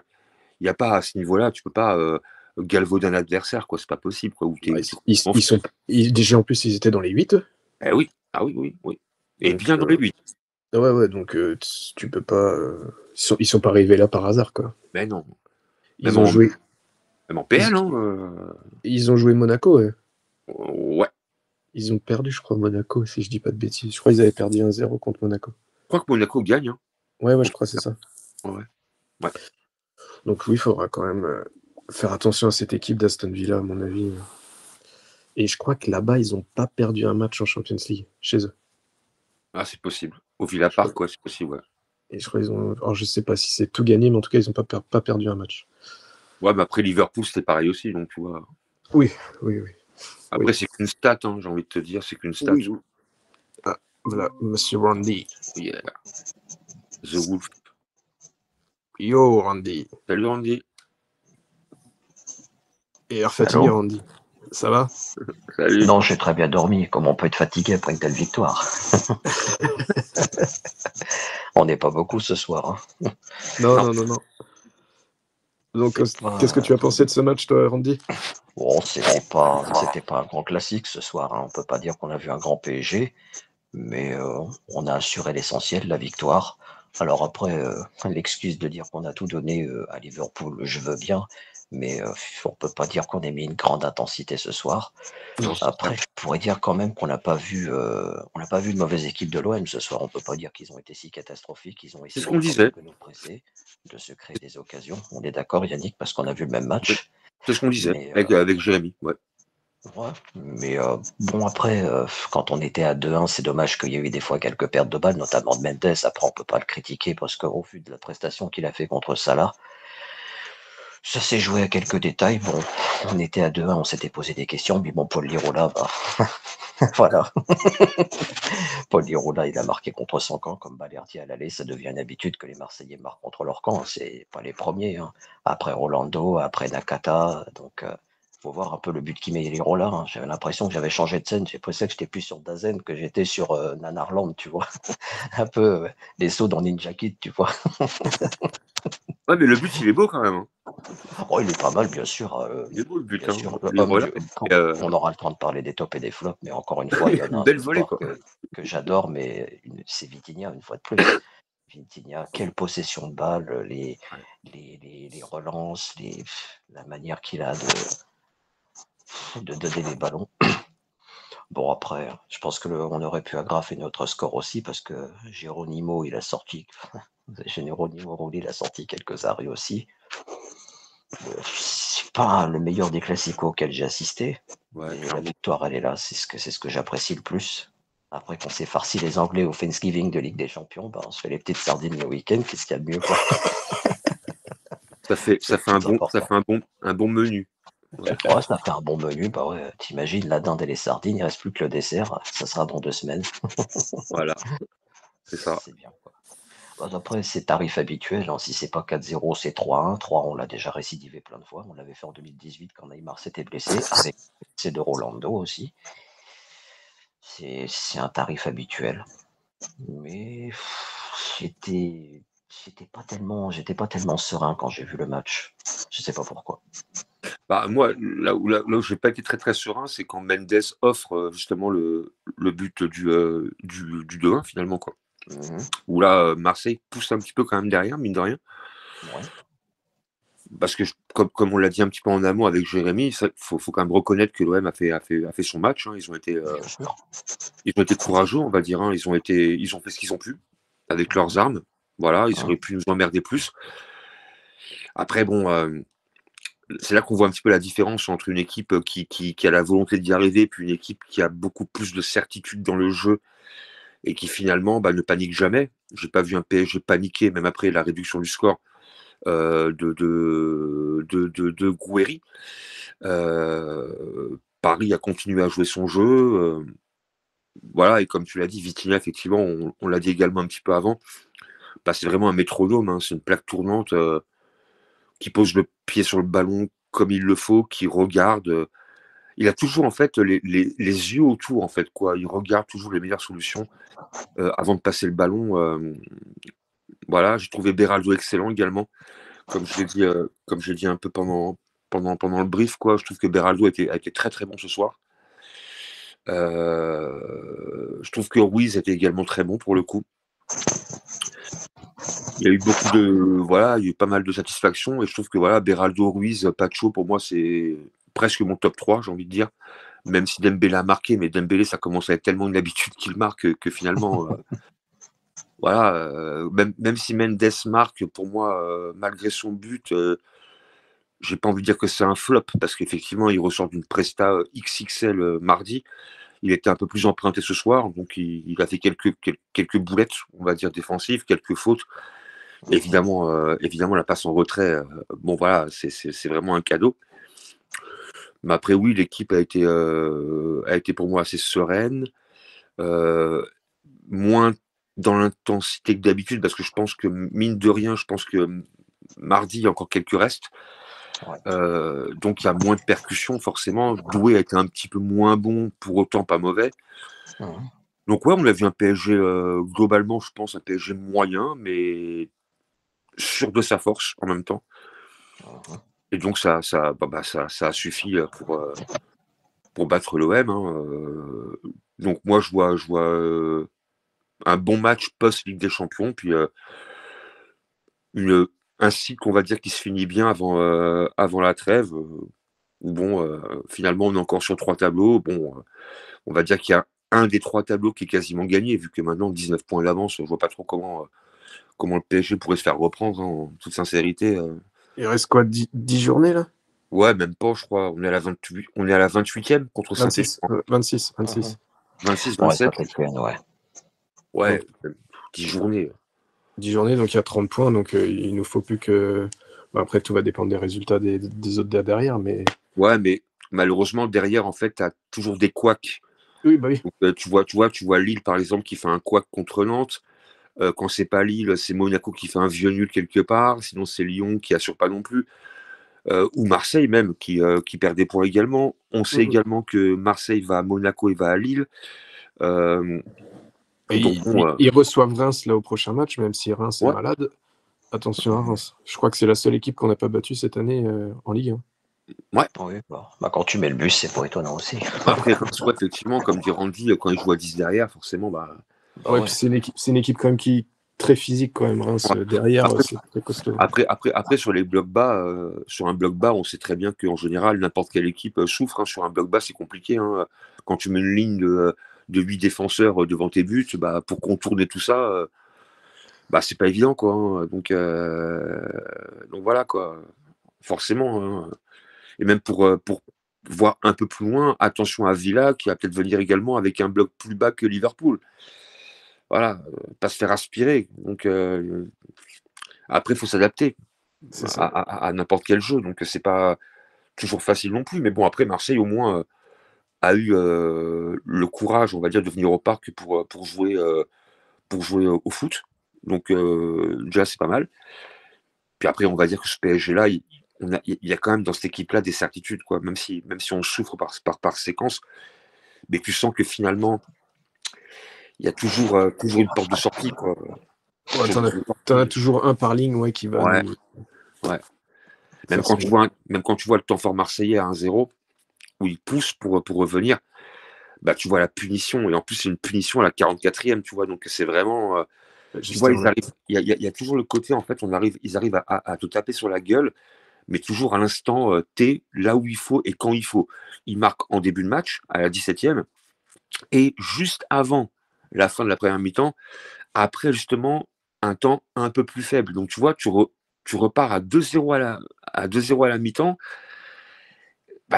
Il n'y a pas, à ce niveau-là, tu peux pas galvauder un adversaire, quoi, c'est pas possible, quoi. Déjà, en plus, ils étaient dans les 8. Eh oui, oui. Et donc, bien dans les 8. Ouais, donc tu peux pas... Ils sont pas arrivés là par hasard, quoi. Mais non. Ils ont joué... Même en PL, hein. Ils ont joué Monaco, ouais. Ouais. Ils ont perdu, je crois, Monaco, si je dis pas de bêtises. Je crois qu'ils avaient perdu 1-0 contre Monaco. Je crois que Monaco gagne. Hein. Ouais, je crois que c'est ça. Ouais. Donc oui, il faudra quand même faire attention à cette équipe d'Aston Villa, à mon avis. Et je crois que là-bas, ils n'ont pas perdu un match en Champions League, chez eux. Ah, c'est possible. Au Villa Park, quoi, c'est possible, ouais. Et je crois qu'ils ont... Alors, je sais pas si c'est tout gagné, mais en tout cas, ils n'ont pas perdu un match. Ouais, mais après, Liverpool, c'était pareil aussi, donc tu vois. Oui. Après, c'est qu'une stat, hein, j'ai envie de te dire, c'est qu'une stat. Oui. Ah, voilà, Monsieur Randy. Yeah. The Wolf. Yo, Randy. Salut, Randy. Et fatigué, Randy. Ça va? Salut. Non, j'ai très bien dormi. Comment on peut être fatigué après une telle victoire? On n'est pas beaucoup ce soir. Hein. Non. Donc, C'est qu'est-ce que pas. tu as pensé de ce match, toi, Randy? Bon, c'était pas un grand classique ce soir. Hein. On peut pas dire qu'on a vu un grand PSG, mais on a assuré l'essentiel, la victoire. Alors après, l'excuse de dire qu'on a tout donné à Liverpool, je veux bien, mais on peut pas dire qu'on ait mis une grande intensité ce soir. Non. Après, je pourrais dire quand même on n'a pas vu de mauvaise équipe de l'OM ce soir. On peut pas dire qu'ils ont été si catastrophiques. Ils ont C'est ce essayé qu'on quand même disait. de nous presser, de se créer des occasions. On est d'accord, Yannick, parce qu'on a vu le même match. C'est ce qu'on disait Mais avec Jérémy. Ouais. ouais, mais bon après, quand on était à 2-1, c'est dommage qu'il y ait eu des fois quelques pertes de balles, notamment de Mendes. Après, on peut pas le critiquer parce qu'au vu de la prestation qu'il a fait contre Salah, ça s'est joué à quelques détails. Bon, on était à 2-1, on s'était posé des questions, mais bon, Paul Lirola, bah, voilà. Paul Lirola, il a marqué contre son camp, comme Balerdi à l'aller. Ça devient une habitude que les Marseillais marquent contre leur camp. C'est pas les premiers. Hein. Après Rolando, après Nakata. Donc, faut voir un peu le but qui met Lirola. Hein. J'avais l'impression que j'avais changé de scène. J'ai l'impression que j'étais plus sur Dazen que j'étais sur Nanarland, tu vois. Un peu les sauts dans Ninja Kid, tu vois. Ouais, mais le but, il est beau quand même. Hein. Oh, il est pas mal, bien sûr. Il est beau le but. Bien Hein. sûr. Voilà. On aura le temps de parler des tops et des flops, mais encore une fois, il y en a Une un belle ce volée, soir quoi. que j'adore, mais c'est Vitinha, une fois de plus. Vitinha, quelle possession de balle, les relances, la manière qu'il a de donner les ballons. Bon, après, je pense on aurait pu agrafer notre score aussi parce que Geronimo, il a sorti quelques arrêts aussi. C'est pas le meilleur des classicos auxquels j'ai assisté. Ouais, Mais la victoire, elle est là. C'est ce que j'apprécie le plus. Après qu'on s'est farci les Anglais au Thanksgiving de Ligue des Champions, bah, on se fait les petites sardines le week-end. Qu'est-ce qu'il y a de mieux, quoi? ça fait un bon menu. Ouais. Ouais, ça fait un bon menu. Bah ouais, t'imagines, la dinde et les sardines, il reste plus que le dessert. Ça sera dans 2 semaines. Voilà, c'est ça. C'est bien, quoi. Bah, après, c'est tarif habituel. Hein. Si c'est pas 4-0, c'est 3-1. 3, on l'a déjà récidivé plein de fois. On l'avait fait en 2018 quand Neymar s'était blessé, avec c'est de Rolando aussi. C'est un tarif habituel. Mais j'étais pas tellement serein quand j'ai vu le match. Je sais pas pourquoi. Bah, moi, là où j'ai pas été très très serein, c'est quand Mendes offre justement le but du 2-1 finalement, quoi. Où là, Marseille pousse un petit peu quand même derrière, mine de rien. Ouais. Parce que, comme on l'a dit un petit peu en amont avec Jérémy, il faut quand même reconnaître que l'OM a fait son match. Hein. Ils ont été courageux, on va dire. Hein. Ils ont fait ce qu'ils ont pu avec leurs armes. Voilà, ils auraient pu nous emmerder plus. Après, bon, c'est là qu'on voit un petit peu la différence entre une équipe qui a la volonté d'y arriver, puis une équipe qui a beaucoup plus de certitude dans le jeu et qui finalement ne panique jamais. J'ai pas vu un PSG paniquer, même après la réduction du score de Gouiri. Paris a continué à jouer son jeu. Voilà, et comme tu l'as dit, Vitinha, effectivement, on l'a dit également un petit peu avant, c'est vraiment un métronome, hein, c'est une plaque tournante qui pose le pied sur le ballon comme il le faut, qui regarde. Il a toujours en fait les yeux autour, en fait, quoi. Il regarde toujours les meilleures solutions avant de passer le ballon. Voilà, j'ai trouvé Beraldo excellent également, comme je l'ai dit un peu pendant le brief, quoi. Je trouve que Beraldo a été très très bon ce soir. Je trouve que Ruiz était également très bon pour le coup. Il y a eu il y a eu pas mal de satisfaction et je trouve que voilà, Beraldo, Ruiz, Pacho, pour moi, c'est presque mon top 3, j'ai envie de dire. Même si Dembélé a marqué, mais Dembélé, ça commence à être tellement une habitude qu'il marque que finalement, voilà, même si Mendes marque, pour moi, malgré son but, j'ai pas envie de dire que c'est un flop parce qu'effectivement, il ressort d'une presta XXL mardi. Il était un peu plus emprunté ce soir, donc il a fait quelques boulettes, on va dire défensives, quelques fautes. Évidemment, la passe en retrait, bon voilà, c'est vraiment un cadeau. Mais après, oui, l'équipe a été pour moi assez sereine, moins dans l'intensité que d'habitude, parce que je pense que, mine de rien, je pense que mardi, il y a encore quelques restes. Donc il y a moins de percussions forcément. Doué a été un petit peu moins bon, pour autant pas mauvais. Donc ouais, on a vu un PSG globalement, je pense, un PSG moyen, mais sûr de sa force en même temps. Et donc ça a suffi pour battre l'OM. Hein. Donc moi je vois un bon match post-Ligue des Champions, puis un cycle, on va dire, qui se finit bien avant la trêve. Où bon, finalement on est encore sur 3 tableaux. Bon, on va dire qu'il y a un des 3 tableaux qui est quasiment gagné, vu que maintenant 19 points d'avance, je vois pas trop comment le PSG pourrait se faire reprendre, hein, en toute sincérité. Il reste quoi, 10 journées là? Ouais, même pas, je crois. On est à la 28e contre 26, Saint-Étienne. 26, 26. 26, Ouais, 27. ouais. Ouais, Donc, 10 journées. 10 journées, donc il y a 30 points, donc il nous faut plus que... après, tout va dépendre des résultats des autres derrière, mais... Ouais, mais malheureusement, derrière, en fait, tu as toujours des couacs. Oui, bah oui. Donc, tu vois Lille, par exemple, qui fait un couac contre Nantes. Quand c'est pas Lille, c'est Monaco qui fait un vieux nul quelque part. Sinon, c'est Lyon qui assure pas non plus. Ou Marseille même, qui perd des points également. On sait également que Marseille va à Monaco et va à Lille. Donc, bon, ils reçoivent Reims là au prochain match, même si Reims est ouais. malade. Attention à Reims. Je crois que c'est la seule équipe qu'on n'a pas battue cette année en Ligue 1. Ouais. Oui, quand tu mets le bus, c'est pas étonnant aussi. Après, soit effectivement, comme dit Randy, quand il joue à 10 derrière, forcément, Puis c'est une équipe quand même qui est très physique quand même, Reims. Ouais. Derrière, Après, c'est très costaud. Après, sur les blocs bas, sur un bloc bas, on sait très bien qu'en général, n'importe quelle équipe souffre. Hein. Sur un bloc bas, c'est compliqué. Hein. Quand tu mets une ligne de 8 défenseurs devant tes buts, pour contourner tout ça, c'est pas évident, quoi. Hein. Donc voilà, quoi. Forcément. Hein. Et même pour voir un peu plus loin, attention à Villa, qui va peut-être venir également avec un bloc plus bas que Liverpool. Voilà, pas se faire aspirer. Donc après, il faut s'adapter à n'importe quel jeu. Donc c'est pas toujours facile non plus. Mais bon, après, Marseille, au moins, a eu le courage, on va dire, de venir au parc pour jouer au foot. Donc déjà, c'est pas mal. Puis après, on va dire que ce PSG-là, il y a quand même dans cette équipe-là des certitudes, quoi. Même si on souffre par séquence, mais tu sens que finalement, il y a toujours une porte de sortie, quoi. Ouais, t'en as toujours un par ligne, ouais, qui va. Ouais. Même quand tu vois le temps fort marseillais à 1-0, où il pousse pour revenir, tu vois la punition. Et en plus, c'est une punition à la 44e, tu vois. Donc c'est vraiment. Tu vois, il y a toujours le côté, en fait, ils arrivent à te taper sur la gueule, mais toujours à l'instant T, là où il faut et quand il faut. Ils marquent en début de match, à la 17e, et juste avant la fin de la première mi-temps, après justement un temps un peu plus faible. Donc tu vois, tu repars à 2-0 à 2-0 à la mi-temps.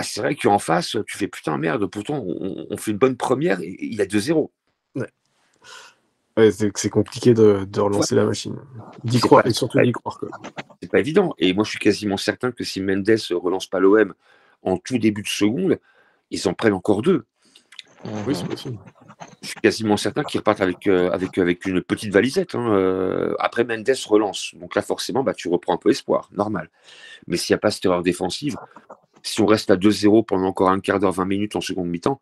C'est vrai qu'en face, tu fais putain merde, pourtant on fait une bonne première et il y a 2-0. Ouais, c'est compliqué de relancer la machine. D'y croire, et surtout d'y croire. C'est pas évident. Et moi, je suis quasiment certain que si Mendes relance pas l'OM en tout début de seconde, ils en prennent encore 2. Oui, c'est possible. Je suis quasiment certain qu'ils repartent avec une petite valisette. Hein. Après, Mendes relance. Donc là, forcément, tu reprends un peu espoir. Normal. Mais s'il n'y a pas cette erreur défensive, si on reste à 2-0 pendant encore un quart d'heure, 20 minutes en seconde mi-temps,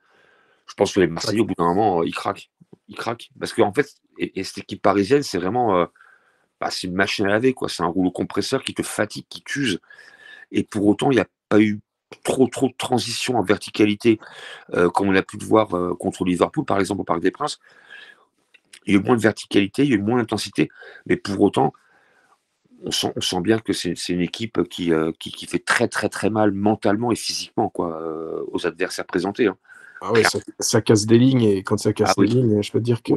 je pense que les Marseillais, au bout d'un moment, ils craquent. Ils craquent. Parce qu'en fait, et cette équipe parisienne, c'est vraiment... c'est une machine à laver, quoi. C'est un rouleau compresseur qui te fatigue, qui t'use. Et pour autant, il n'y a pas eu trop de transition en verticalité, comme on a pu le voir contre Liverpool, par exemple, au Parc des Princes. Il y a eu moins de verticalité, il y a eu moins d'intensité, mais pour autant, on sent bien que c'est une équipe qui fait très très très mal mentalement et physiquement, quoi, aux adversaires présentés. Hein. Ah ouais, ça casse des lignes, et quand ça casse des lignes, je peux te dire que...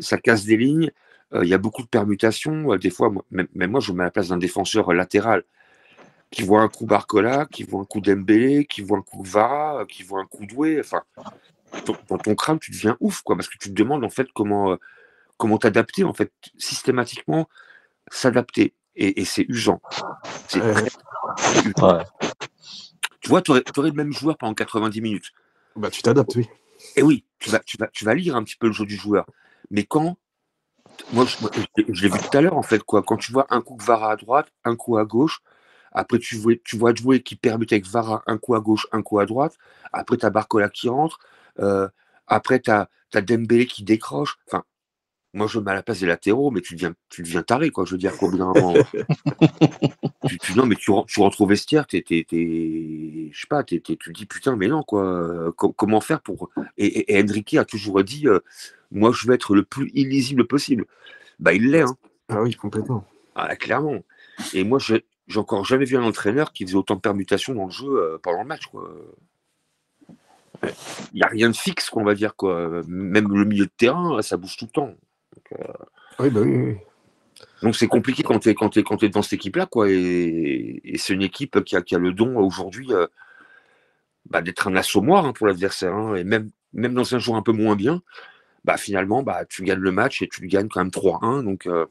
ça casse des lignes, il y a beaucoup de permutations, des fois, même moi, je me mets à la place d'un défenseur latéral, qui voit un coup Barcola, qui voit un coup Dembélé, qui voit un coup Vara, qui voit un coup Doué. Enfin, dans ton crâne, tu deviens ouf, quoi, parce que tu te demandes en fait comment t'adapter, en fait, systématiquement s'adapter. Et c'est usant. C'est très usant. Tu vois, tu aurais le même joueur pendant 90 minutes. Tu t'adaptes, oui. Et oui, tu vas lire un petit peu le jeu du joueur. Mais quand moi, je l'ai vu tout à l'heure, en fait, quoi. Quand tu vois un coup Vara à droite, un coup à gauche, Après, tu vois jouer qui permute avec Vara un coup à gauche, un coup à droite. Après, tu as Barcola qui rentre. Après, tu as Dembélé qui décroche. Enfin, moi, je me mets à la place des latéraux, mais tu deviens taré, quoi. Je veux dire qu'au bout d'un moment, non, mais tu rentres au vestiaire, je sais pas, tu te dis putain, mais non, quoi. Comment faire pour. Et Enrique a toujours dit, moi, je veux être le plus illisible possible. Bah, il l'est, hein. Ah oui, complètement. Ah, clairement. Et moi, j'ai encore jamais vu un entraîneur qui faisait autant de permutations dans le jeu pendant le match, quoi. Il n'y a rien de fixe, qu'on va dire, quoi. Même le milieu de terrain, ça bouge tout le temps. Oui, bah oui. Donc c'est compliqué quand tu es dans cette équipe-là, quoi. Et c'est une équipe qui a le don aujourd'hui d'être un assommoir, hein, pour l'adversaire, hein. Et même dans un jour un peu moins bien, finalement, tu gagnes le match et tu le gagnes quand même 3-1. Donc il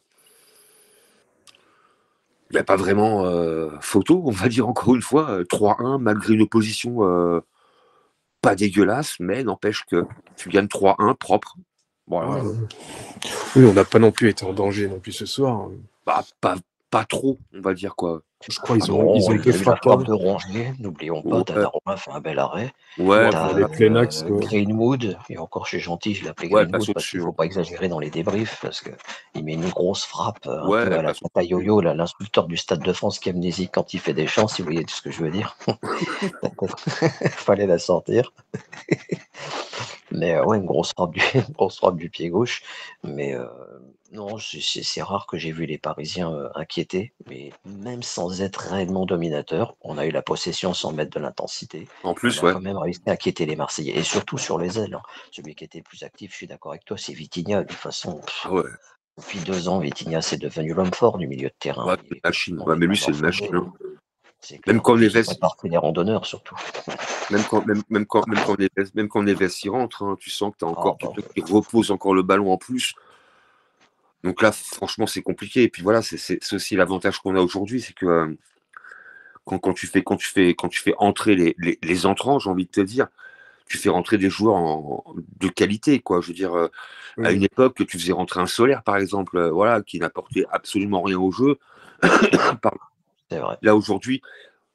n'y a pas vraiment photo, on va dire encore une fois. 3-1, malgré une opposition pas dégueulasse, mais n'empêche que tu gagnes 3-1 propre. Voilà. Oui, on n'a pas non plus été en danger non plus ce soir. Pas trop, on va dire, quoi. Je crois qu'ils Non, ont il y été a eu la frappés. frappe de Rongier, n'oublions pas, Ouais. Donnarumma fait un bel arrêt. Ouais, Pour les plein axe, quoi. Greenwood, et encore je suis gentil, je l'appelais Ouais, Greenwood passe parce qu'il au-dessus, ne faut hein. pas exagérer dans les débriefs, parce qu'il met une grosse frappe un Ouais, peu à la passe tata yo-yo, là, l'instructeur du Stade de France qui est amnésique quand il fait des chants, si vous voyez ce que je veux dire. Fallait la sortir. Mais ouais, une grosse frappe du pied gauche. Mais non, c'est rare que j'ai vu les Parisiens inquiétés, mais même sans être réellement dominateurs, on a eu la possession sans mettre de l'intensité. En On plus, a ouais. quand même réussi à inquiéter les Marseillais, et surtout sur les ailes, hein. Celui qui était le plus actif, je suis d'accord avec toi, c'est Vitinha. De toute façon, Ah ouais. depuis 2 ans, Vitinha, c'est devenu l'homme fort du milieu de terrain. Ouais, Il c'est une est machine. complètement Ouais, mais lui, c'est une métamorphosé. machine, hein. C'est Même clair. quand Et puis, il Neves, fait partie des randonneurs, surtout. même quand Neves y rentre, hein, tu sens que tu as encore Ah, bah, quelqu'un qui repose encore le ballon en plus. Donc là, franchement, c'est compliqué. Et puis voilà, c'est aussi l'avantage qu'on a aujourd'hui, c'est que quand tu fais entrer les entrants, j'ai envie de te dire, tu fais rentrer des joueurs de qualité, quoi. Je veux dire, à une époque, tu faisais rentrer un Solaire, par exemple, voilà, qui n'apportait absolument rien au jeu. c'est vrai. Là, aujourd'hui,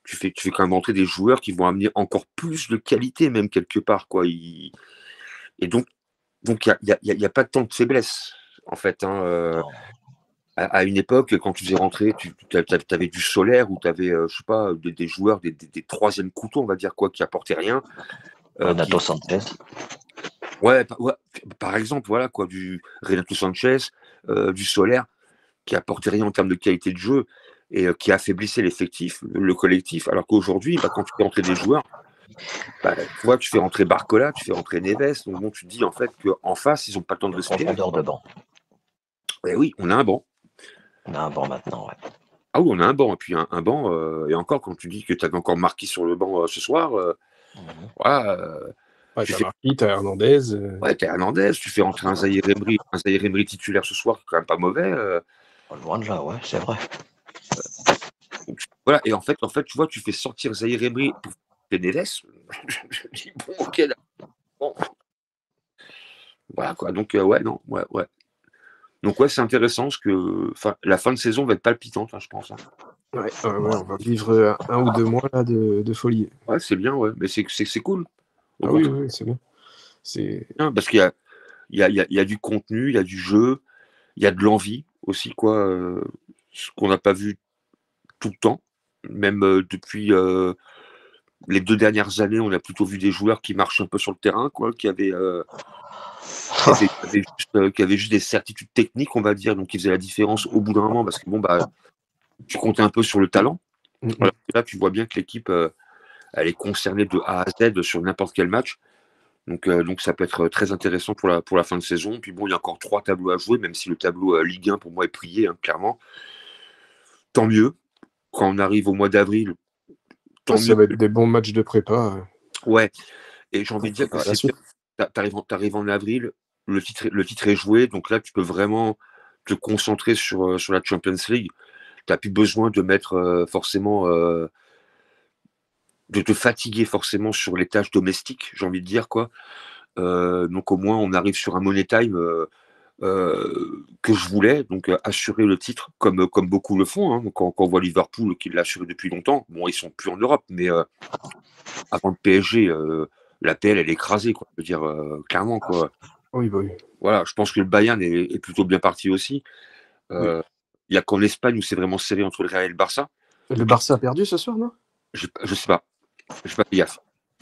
tu fais quand même rentrer des joueurs qui vont amener encore plus de qualité, même quelque part, quoi. Et donc, il y a pas tant de faiblesse, en fait, hein. Non. À une époque, quand tu faisais rentrer, tu avais du Solaire ou tu avais, je sais pas, des joueurs, des troisièmes couteaux, on va dire, quoi, qui apportaient rien. Renato Sanchez. Ouais, par exemple, voilà, quoi, du Renato Sanchez, du Solaire, qui apportait rien en termes de qualité de jeu et qui affaiblissait l'effectif, le collectif. Alors qu'aujourd'hui, quand tu fais rentrer des joueurs, tu vois, tu fais rentrer Barcola, tu fais rentrer Neves, donc bon, tu te dis en fait qu'en face, ils n'ont pas le temps de respirer. Profondeur de banc. Et oui, on a un banc. On a un banc maintenant, ouais. Ah oui, on a un banc. Et puis un banc, et encore, quand tu dis que tu avais encore Marquis sur le banc ce soir, voilà. T'as Marquis, t'as Hernandez. Ouais, t'es Hernandez, tu fais rentrer un Zaïre Emery titulaire ce soir, qui est quand même pas mauvais. Loin de là, ouais, c'est vrai. Voilà, et en fait, tu vois, tu fais sortir Zaïre Emery pour Neves. Je dis, bon, ok, bon. Voilà, quoi. Donc, ouais. Donc, ouais, c'est intéressant, parce que la fin de saison va être palpitante, hein, je pense, hein. Ouais, on va vivre 1 ou 2 mois là de folie. Ouais, c'est bien, ouais. Mais c'est cool. Oui, c'est bien. Bien, parce qu'il y a du contenu, il y a du jeu, il y a de l'envie aussi, quoi. Ce qu'on n'a pas vu tout le temps. Même depuis les 2 dernières années, on a plutôt vu des joueurs qui marchent un peu sur le terrain, quoi, qui avaient juste des certitudes techniques, on va dire, donc qui faisaient la différence au bout d'un moment, parce que bon, tu comptais un peu sur le talent. Alors que là, tu vois bien que l'équipe, elle est concernée de A à Z sur n'importe quel match. Donc ça peut être très intéressant pour la fin de saison. Puis bon, il y a encore 3 tableaux à jouer, même si le tableau Ligue 1 pour moi est plié, hein, clairement. Tant mieux. Quand on arrive au mois d'avril, tant mieux. Ça va être des bons matchs de prépa. Ouais. Et j'ai envie de dire que c'est bien. T'arrives en avril, le titre est joué, donc là tu peux vraiment te concentrer sur la Champions League. Tu n'as plus besoin de mettre forcément de te fatiguer forcément sur les tâches domestiques, j'ai envie de dire, quoi. Donc au moins on arrive sur un money time que je voulais, donc assurer le titre comme beaucoup le font. Hein. Quand on voit Liverpool qui l'a assuré depuis longtemps, bon, ils sont plus en Europe, mais avant le PSG, l'APL elle est écrasée, quoi. Je veux dire clairement, quoi. Oui, bah oui. Voilà, je pense que le Bayern est plutôt bien parti aussi. Il y a qu'en Espagne où c'est vraiment serré entre le Real et le Barça. Le Barça a perdu ce soir, non? Je sais pas, j'ai pas fait gaffe.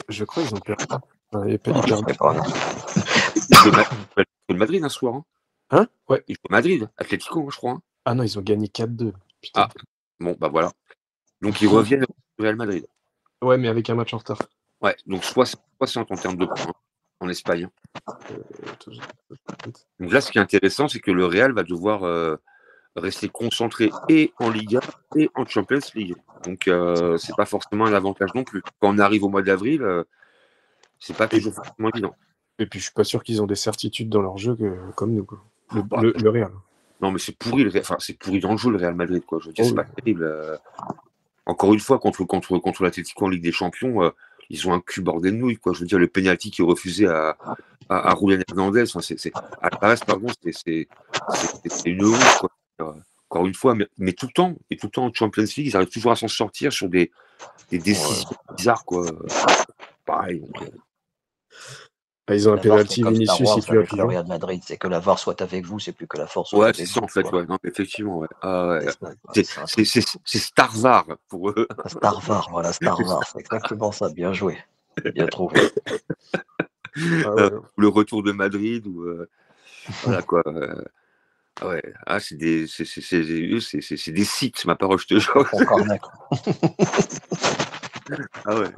Je crois qu'ils ont perdu. Ouais, Je sais pas. Le Madrid un soir. Hein. Hein? Ouais. Ils jouent au Madrid, Atlético, je crois. Hein. Ah non, ils ont gagné 4-2. Putain. Ah, bon, bah voilà. Donc ils reviennent au Real Madrid. Ouais, mais avec un match en retard. Ouais, donc 60 en termes de points en Espagne. Donc là, ce qui est intéressant, c'est que le Real va devoir rester concentré et en Liga et en Champions League. Donc c'est pas forcément un avantage non plus. Quand on arrive au mois d'avril, c'est pas toujours forcément évident. Et puis je suis pas sûr qu'ils ont des certitudes dans leur jeu comme nous, quoi. Bah, Le Real. Non, mais c'est pourri, enfin, c'est pourri dans le jeu, le Real Madrid, quoi. Je veux dire, c'est oui. pas terrible. Encore une fois, contre l'Atlético en Ligue des Champions, ils ont un cul bordé de nouilles, quoi. Je veux dire, le penalty qui est refusé à Julián Hernández, enfin, à Paris, pardon, c'est une honte, quoi. Encore une fois, mais tout le temps, et tout le temps en Champions League, ils arrivent toujours à s'en sortir sur des décisions bizarres, quoi. Pareil. Donc, ils ont un penalty Vinicius si tu avec le appuies. Real Madrid, c'est que la VAR soit avec vous, c'est plus que la force soit ouais, avec c'est vous. ça en fait, ouais. Non, effectivement, ouais. C'est Star VAR pour eux. Star VAR, voilà, Star VAR, c'est exactement ça. Bien joué, bien trouvé. Le retour de Madrid ou voilà quoi. Ouais, c'est des sites, ma parole, je te jure. Ah ouais.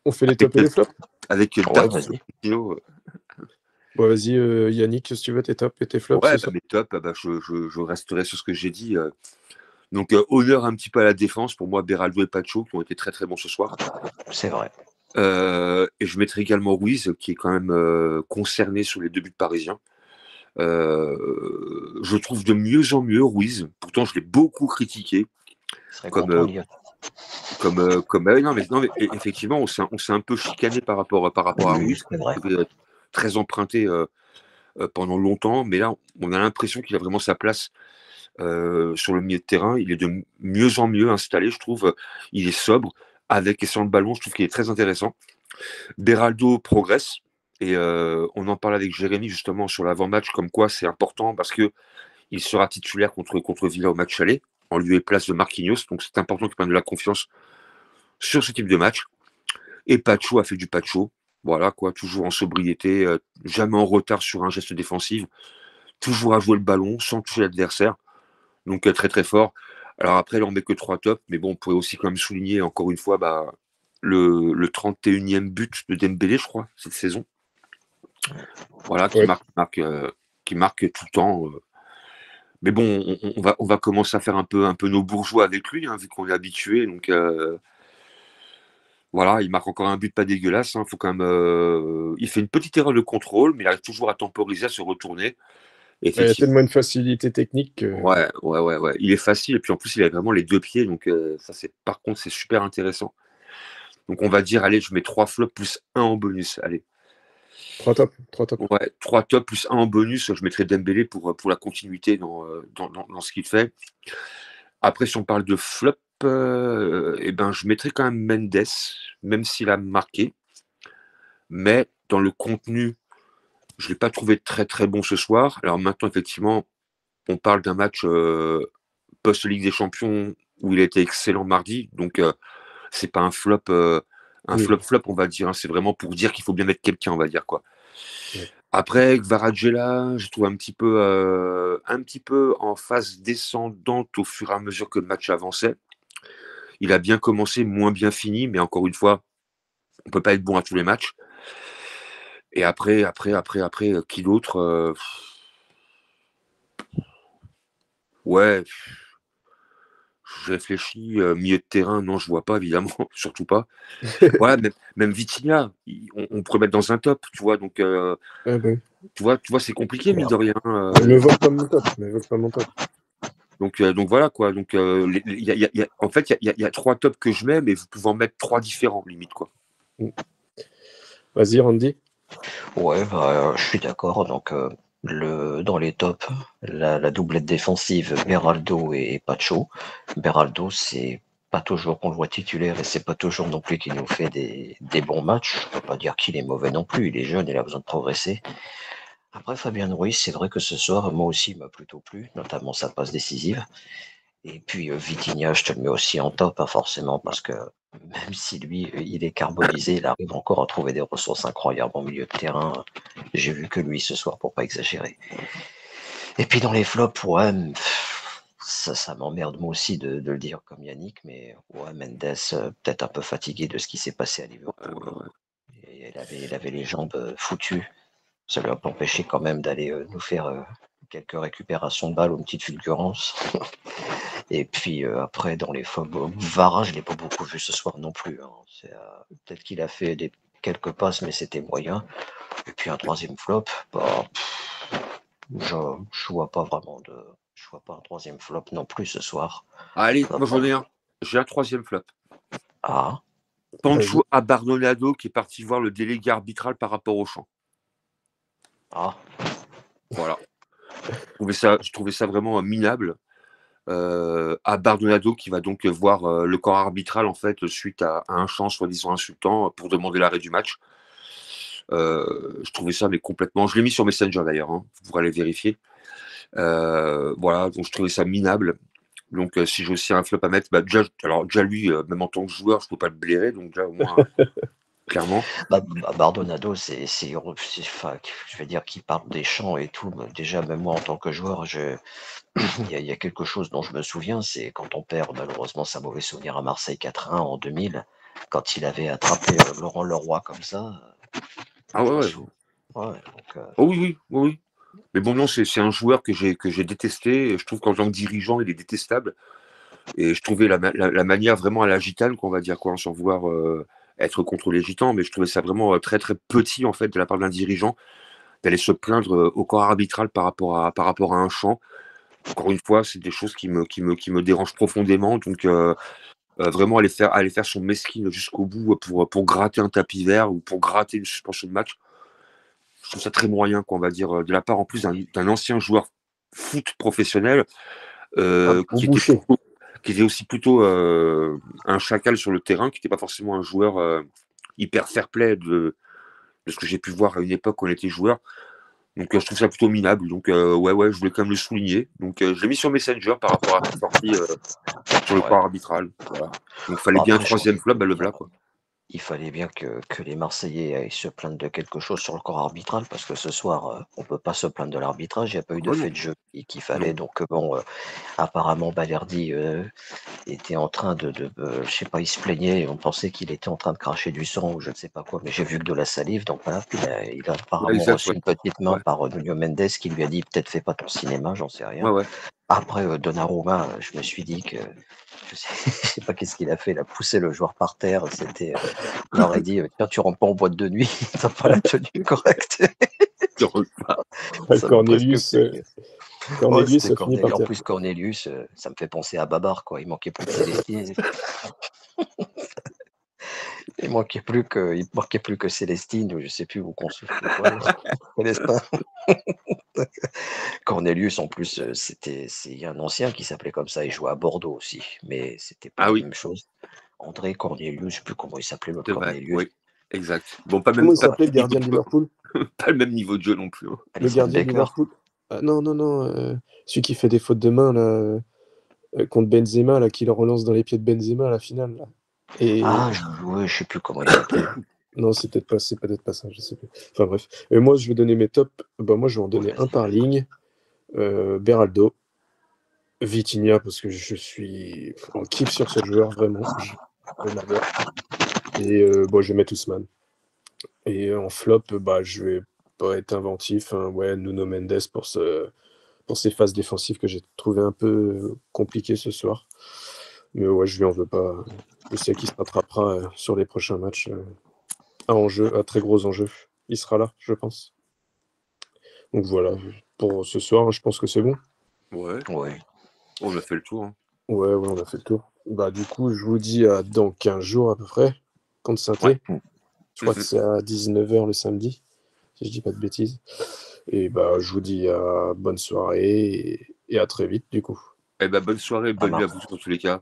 On fait les tops et les flops. Avec vas-y. Bon, vas-y, Yannick, si tu veux tes tops et tes flops. Ouais, mes tops, je resterai sur ce que j'ai dit. Donc, honneur un petit peu à la défense. Pour moi, Beraldo et Pacho qui ont été très très bons ce soir. C'est vrai. Et je mettrai également Ruiz qui est quand même concerné sur les deux buts parisiens. Je trouve de mieux en mieux Ruiz. Pourtant, je l'ai beaucoup critiqué. Non, mais effectivement, on s'est un peu chicané par rapport à Ruiz. Très emprunté pendant longtemps, mais là, on a l'impression qu'il a vraiment sa place sur le milieu de terrain. Il est de mieux en mieux installé, je trouve. Il est sobre, avec et sans le ballon, je trouve qu'il est très intéressant. Beraldo progresse, et on en parle avec Jérémy justement sur l'avant-match, comme quoi c'est important parce que il sera titulaire contre Villa au match aller, en lieu et place de Marquinhos, donc c'est important qu'il prenne de la confiance sur ce type de match. Et Pacho a fait du Pacho, voilà quoi, toujours en sobriété, jamais en retard sur un geste défensif, toujours à jouer le ballon sans toucher l'adversaire, donc très très fort. Alors après, là on met que 3 tops, mais bon, on pourrait aussi quand même souligner encore une fois le 31e but de Dembélé, je crois, cette saison. Voilà, qui marque tout le temps. Mais bon, on va commencer à faire un peu nos bourgeois avec lui, hein, vu qu'on est habitué. Donc voilà, il marque encore un but pas dégueulasse. Hein, faut quand même, il fait une petite erreur de contrôle, mais il arrive toujours à temporiser, à se retourner. Il y a tellement une facilité technique. Ouais. Il est facile, et puis en plus, il a vraiment les deux pieds. Donc ça, par contre, c'est super intéressant. Donc on va dire, allez, je mets 3 flops plus 1 en bonus. Allez. 3 tops. Ouais, 3 tops plus 1 en bonus. Je mettrai Dembélé pour la continuité dans ce qu'il fait. Après, si on parle de flop, je mettrai quand même Mendes, même s'il a marqué. Mais dans le contenu, je ne l'ai pas trouvé très très bon ce soir. Alors maintenant, effectivement, on parle d'un match post-Ligue des Champions où il a été excellent mardi. Donc, c'est pas un flop, flop, on va dire. Hein. C'est vraiment pour dire qu'il faut bien mettre quelqu'un, on va dire, quoi. Ouais. Après, Kvaratskhelia, je trouve un petit peu en phase descendante au fur et à mesure que le match avançait. Il a bien commencé, moins bien fini, mais encore une fois, on peut pas être bon à tous les matchs. Et après, qui d'autre Ouais, je réfléchis, milieu de terrain, non, je vois pas, évidemment, surtout pas. Voilà, même Vitinha, on pourrait mettre dans un top, tu vois, donc tu vois, c'est compliqué, mine de rien. Ne vote pas mon top. Donc voilà quoi. Donc en fait, il y a 3 tops que je mets, mais vous pouvez en mettre 3 différents, limite, quoi. Vas-y, Randy. Ouais, je suis d'accord. Donc, dans les tops, la doublette défensive, Beraldo et Pacho. Beraldo, c'est pas toujours qu'on le voit titulaire et c'est pas toujours non plus qu'il nous fait des bons matchs. Je peux pas dire qu'il est mauvais non plus. Il est jeune, il a besoin de progresser. Après, Fabien Ruiz, c'est vrai que ce soir, moi aussi, il m'a plutôt plu, notamment sa passe décisive. Et puis Vitinha, je te le mets aussi en top, hein, forcément, parce que même si lui, il est carbonisé, il arrive encore à trouver des ressources incroyables en milieu de terrain. J'ai vu que lui ce soir, pour pas exagérer. Et puis dans les flops, ouais, ça m'emmerde moi aussi de le dire comme Yannick, mais ouais, Mendes, peut-être un peu fatigué de ce qui s'est passé à Liverpool. Et il avait les jambes foutues. Ça lui a pas empêché quand même d'aller nous faire quelques récupérations de balles ou une petite fulgurance. Et puis après, dans les flops, Varane, je l'ai pas beaucoup vu ce soir non plus. Hein. Peut-être qu'il a fait quelques passes, mais c'était moyen. Et puis un troisième flop, je vois pas vraiment je vois pas un troisième flop non plus ce soir. Allez, moi j'en ai un. J'ai un troisième flop. Ah, Vas-y. Pancho Abardonado qui est parti voir le délégué arbitral par rapport au champ. Voilà. Je trouvais ça vraiment minable. Abardonado qui va donc voir le corps arbitral en fait suite à un chant soi-disant insultant pour demander l'arrêt du match. Je trouvais ça mais complètement. Je l'ai mis sur Messenger d'ailleurs, hein, vous pourrez aller vérifier. Voilà, donc je trouvais ça minable. Donc si j'ai aussi un flop à mettre, déjà lui, même en tant que joueur, je peux pas le blairer, donc déjà au moins clairement. Bardonado, enfin, je vais dire qu'il parle des champs et tout. Déjà, même moi en tant que joueur, il y a quelque chose dont je me souviens, c'est quand on perd malheureusement, c'est un mauvais souvenir à Marseille 4-1 en 2000, quand il avait attrapé Laurent Leroy comme ça. Ah Je m'en ouais. souviens. Ouais, donc, Oh oui. Mais bon, non, c'est un joueur que j'ai détesté. Je trouve qu'en tant que dirigeant, il est détestable. Et je trouvais la manière vraiment à la gitane, qu'on va dire, quoi, sans vouloir être contre les gitans, mais je trouvais ça vraiment très très petit en fait de la part d'un dirigeant d'aller se plaindre au corps arbitral par rapport à un chant. Encore une fois, c'est des choses qui me dérangent profondément. Donc vraiment aller faire son mesquine jusqu'au bout pour gratter un tapis vert ou pour gratter une suspension de match. Je trouve ça très moyen, quoi, on va dire, de la part en plus d'un ancien joueur foot professionnel Au boucher. qui était aussi plutôt un chacal sur le terrain, qui n'était pas forcément un joueur hyper fair-play de ce que j'ai pu voir à une époque où on était joueur. Donc je trouve ça plutôt minable. Donc ouais, je voulais quand même le souligner. Donc je l'ai mis sur Messenger par rapport à sa sortie sur le corps arbitral. Voilà. Donc il fallait bien un après, troisième flop, le voilà quoi. il fallait bien que les Marseillais aillent se plaindre de quelque chose sur le corps arbitral, parce que ce soir, on peut pas se plaindre de l'arbitrage, il n'y a pas eu de Oh fait non, de jeu qu'il non. fallait. Donc bon, apparemment Balerdi était en train je sais pas, il se plaignait, et on pensait qu'il était en train de cracher du sang ou je ne sais pas quoi, mais j'ai vu que de la salive, donc voilà. Puis il a Ouais, apparemment exact, reçu ouais. une petite main Ouais, par Nuno Mendes qui lui a dit peut-être fais pas ton cinéma, j'en sais rien. ouais. Après Donnarumma, je me suis dit que je sais, je sais pas qu'est-ce qu'il a fait, il a poussé le joueur par terre, on aurait dit tiens, tu rentres pas en boîte de nuit, t'as pas la tenue correcte. Ça m'a presque Cornelius, fait. Ouais, Cornelius c'était a fini Cornelius. par En terre. plus, Cornelius, ça me fait penser à Babar, quoi. Il manquait plus que Célestine. Il manquait plus que Célestine, ou je sais plus où qu'on se fout, quoi. Célestin. Cornelius, en plus, il y a un ancien qui s'appelait comme ça. Il jouait à Bordeaux aussi, mais c'était pas Ah la oui, même chose. André Cornelius, je sais plus comment il s'appelait l'autre c'est vrai, Cornelius. oui, exact. Bon, pas Comment même il pas s'appelait le le même gardien de niveau Liverpool? pas le même niveau de jeu non plus, hein. Le Alisson gardien de Becker. Liverpool? Ah, non, celui qui fait des fautes de main là, contre Benzema, là, qui le relance dans les pieds de Benzema à la finale. Là. Et Ah, ouais, je sais plus comment il s'appelait. non, c'est peut-être pas ça, je sais plus. Enfin bref. Moi, je vais donner mes tops. Bah, moi, je vais en Ouais, donner un vas-y. par ligne. Beraldo, Vitinha, parce que je suis en kiff sur ce joueur, vraiment. Je l'adore. Et bon, je vais mettre Ousmane. Et en flop, bah, je vais pas être inventif. Hein. Ouais, Nuno Mendes pour ses phases défensives que j'ai trouvé un peu compliquées ce soir. Mais ouais, je lui en veux pas. Je sais qu'il se rattrapera sur les prochains matchs à très gros enjeu. Il sera là, je pense. Donc voilà, pour ce soir, je pense que c'est bon. Ouais, Ouais. on a fait le tour, hein. Ouais, on a fait le tour. Bah, du coup, je vous dis à dans 15 jours à peu près, contre Ouais. Saint-Étienne. Je crois que Mhm. c'est à 19h le samedi. si je dis pas de bêtises. Et bah, je vous dis bonne soirée et à très vite, du coup. Eh ben, bonne soirée, bonne nuit à marche. vous dans tous les cas.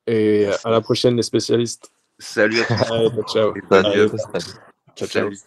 Et Merci. à la prochaine, les spécialistes. Salut à tous Allez, ciao. et bonne nuit à Allez, vous. ciao, ciao. Salut.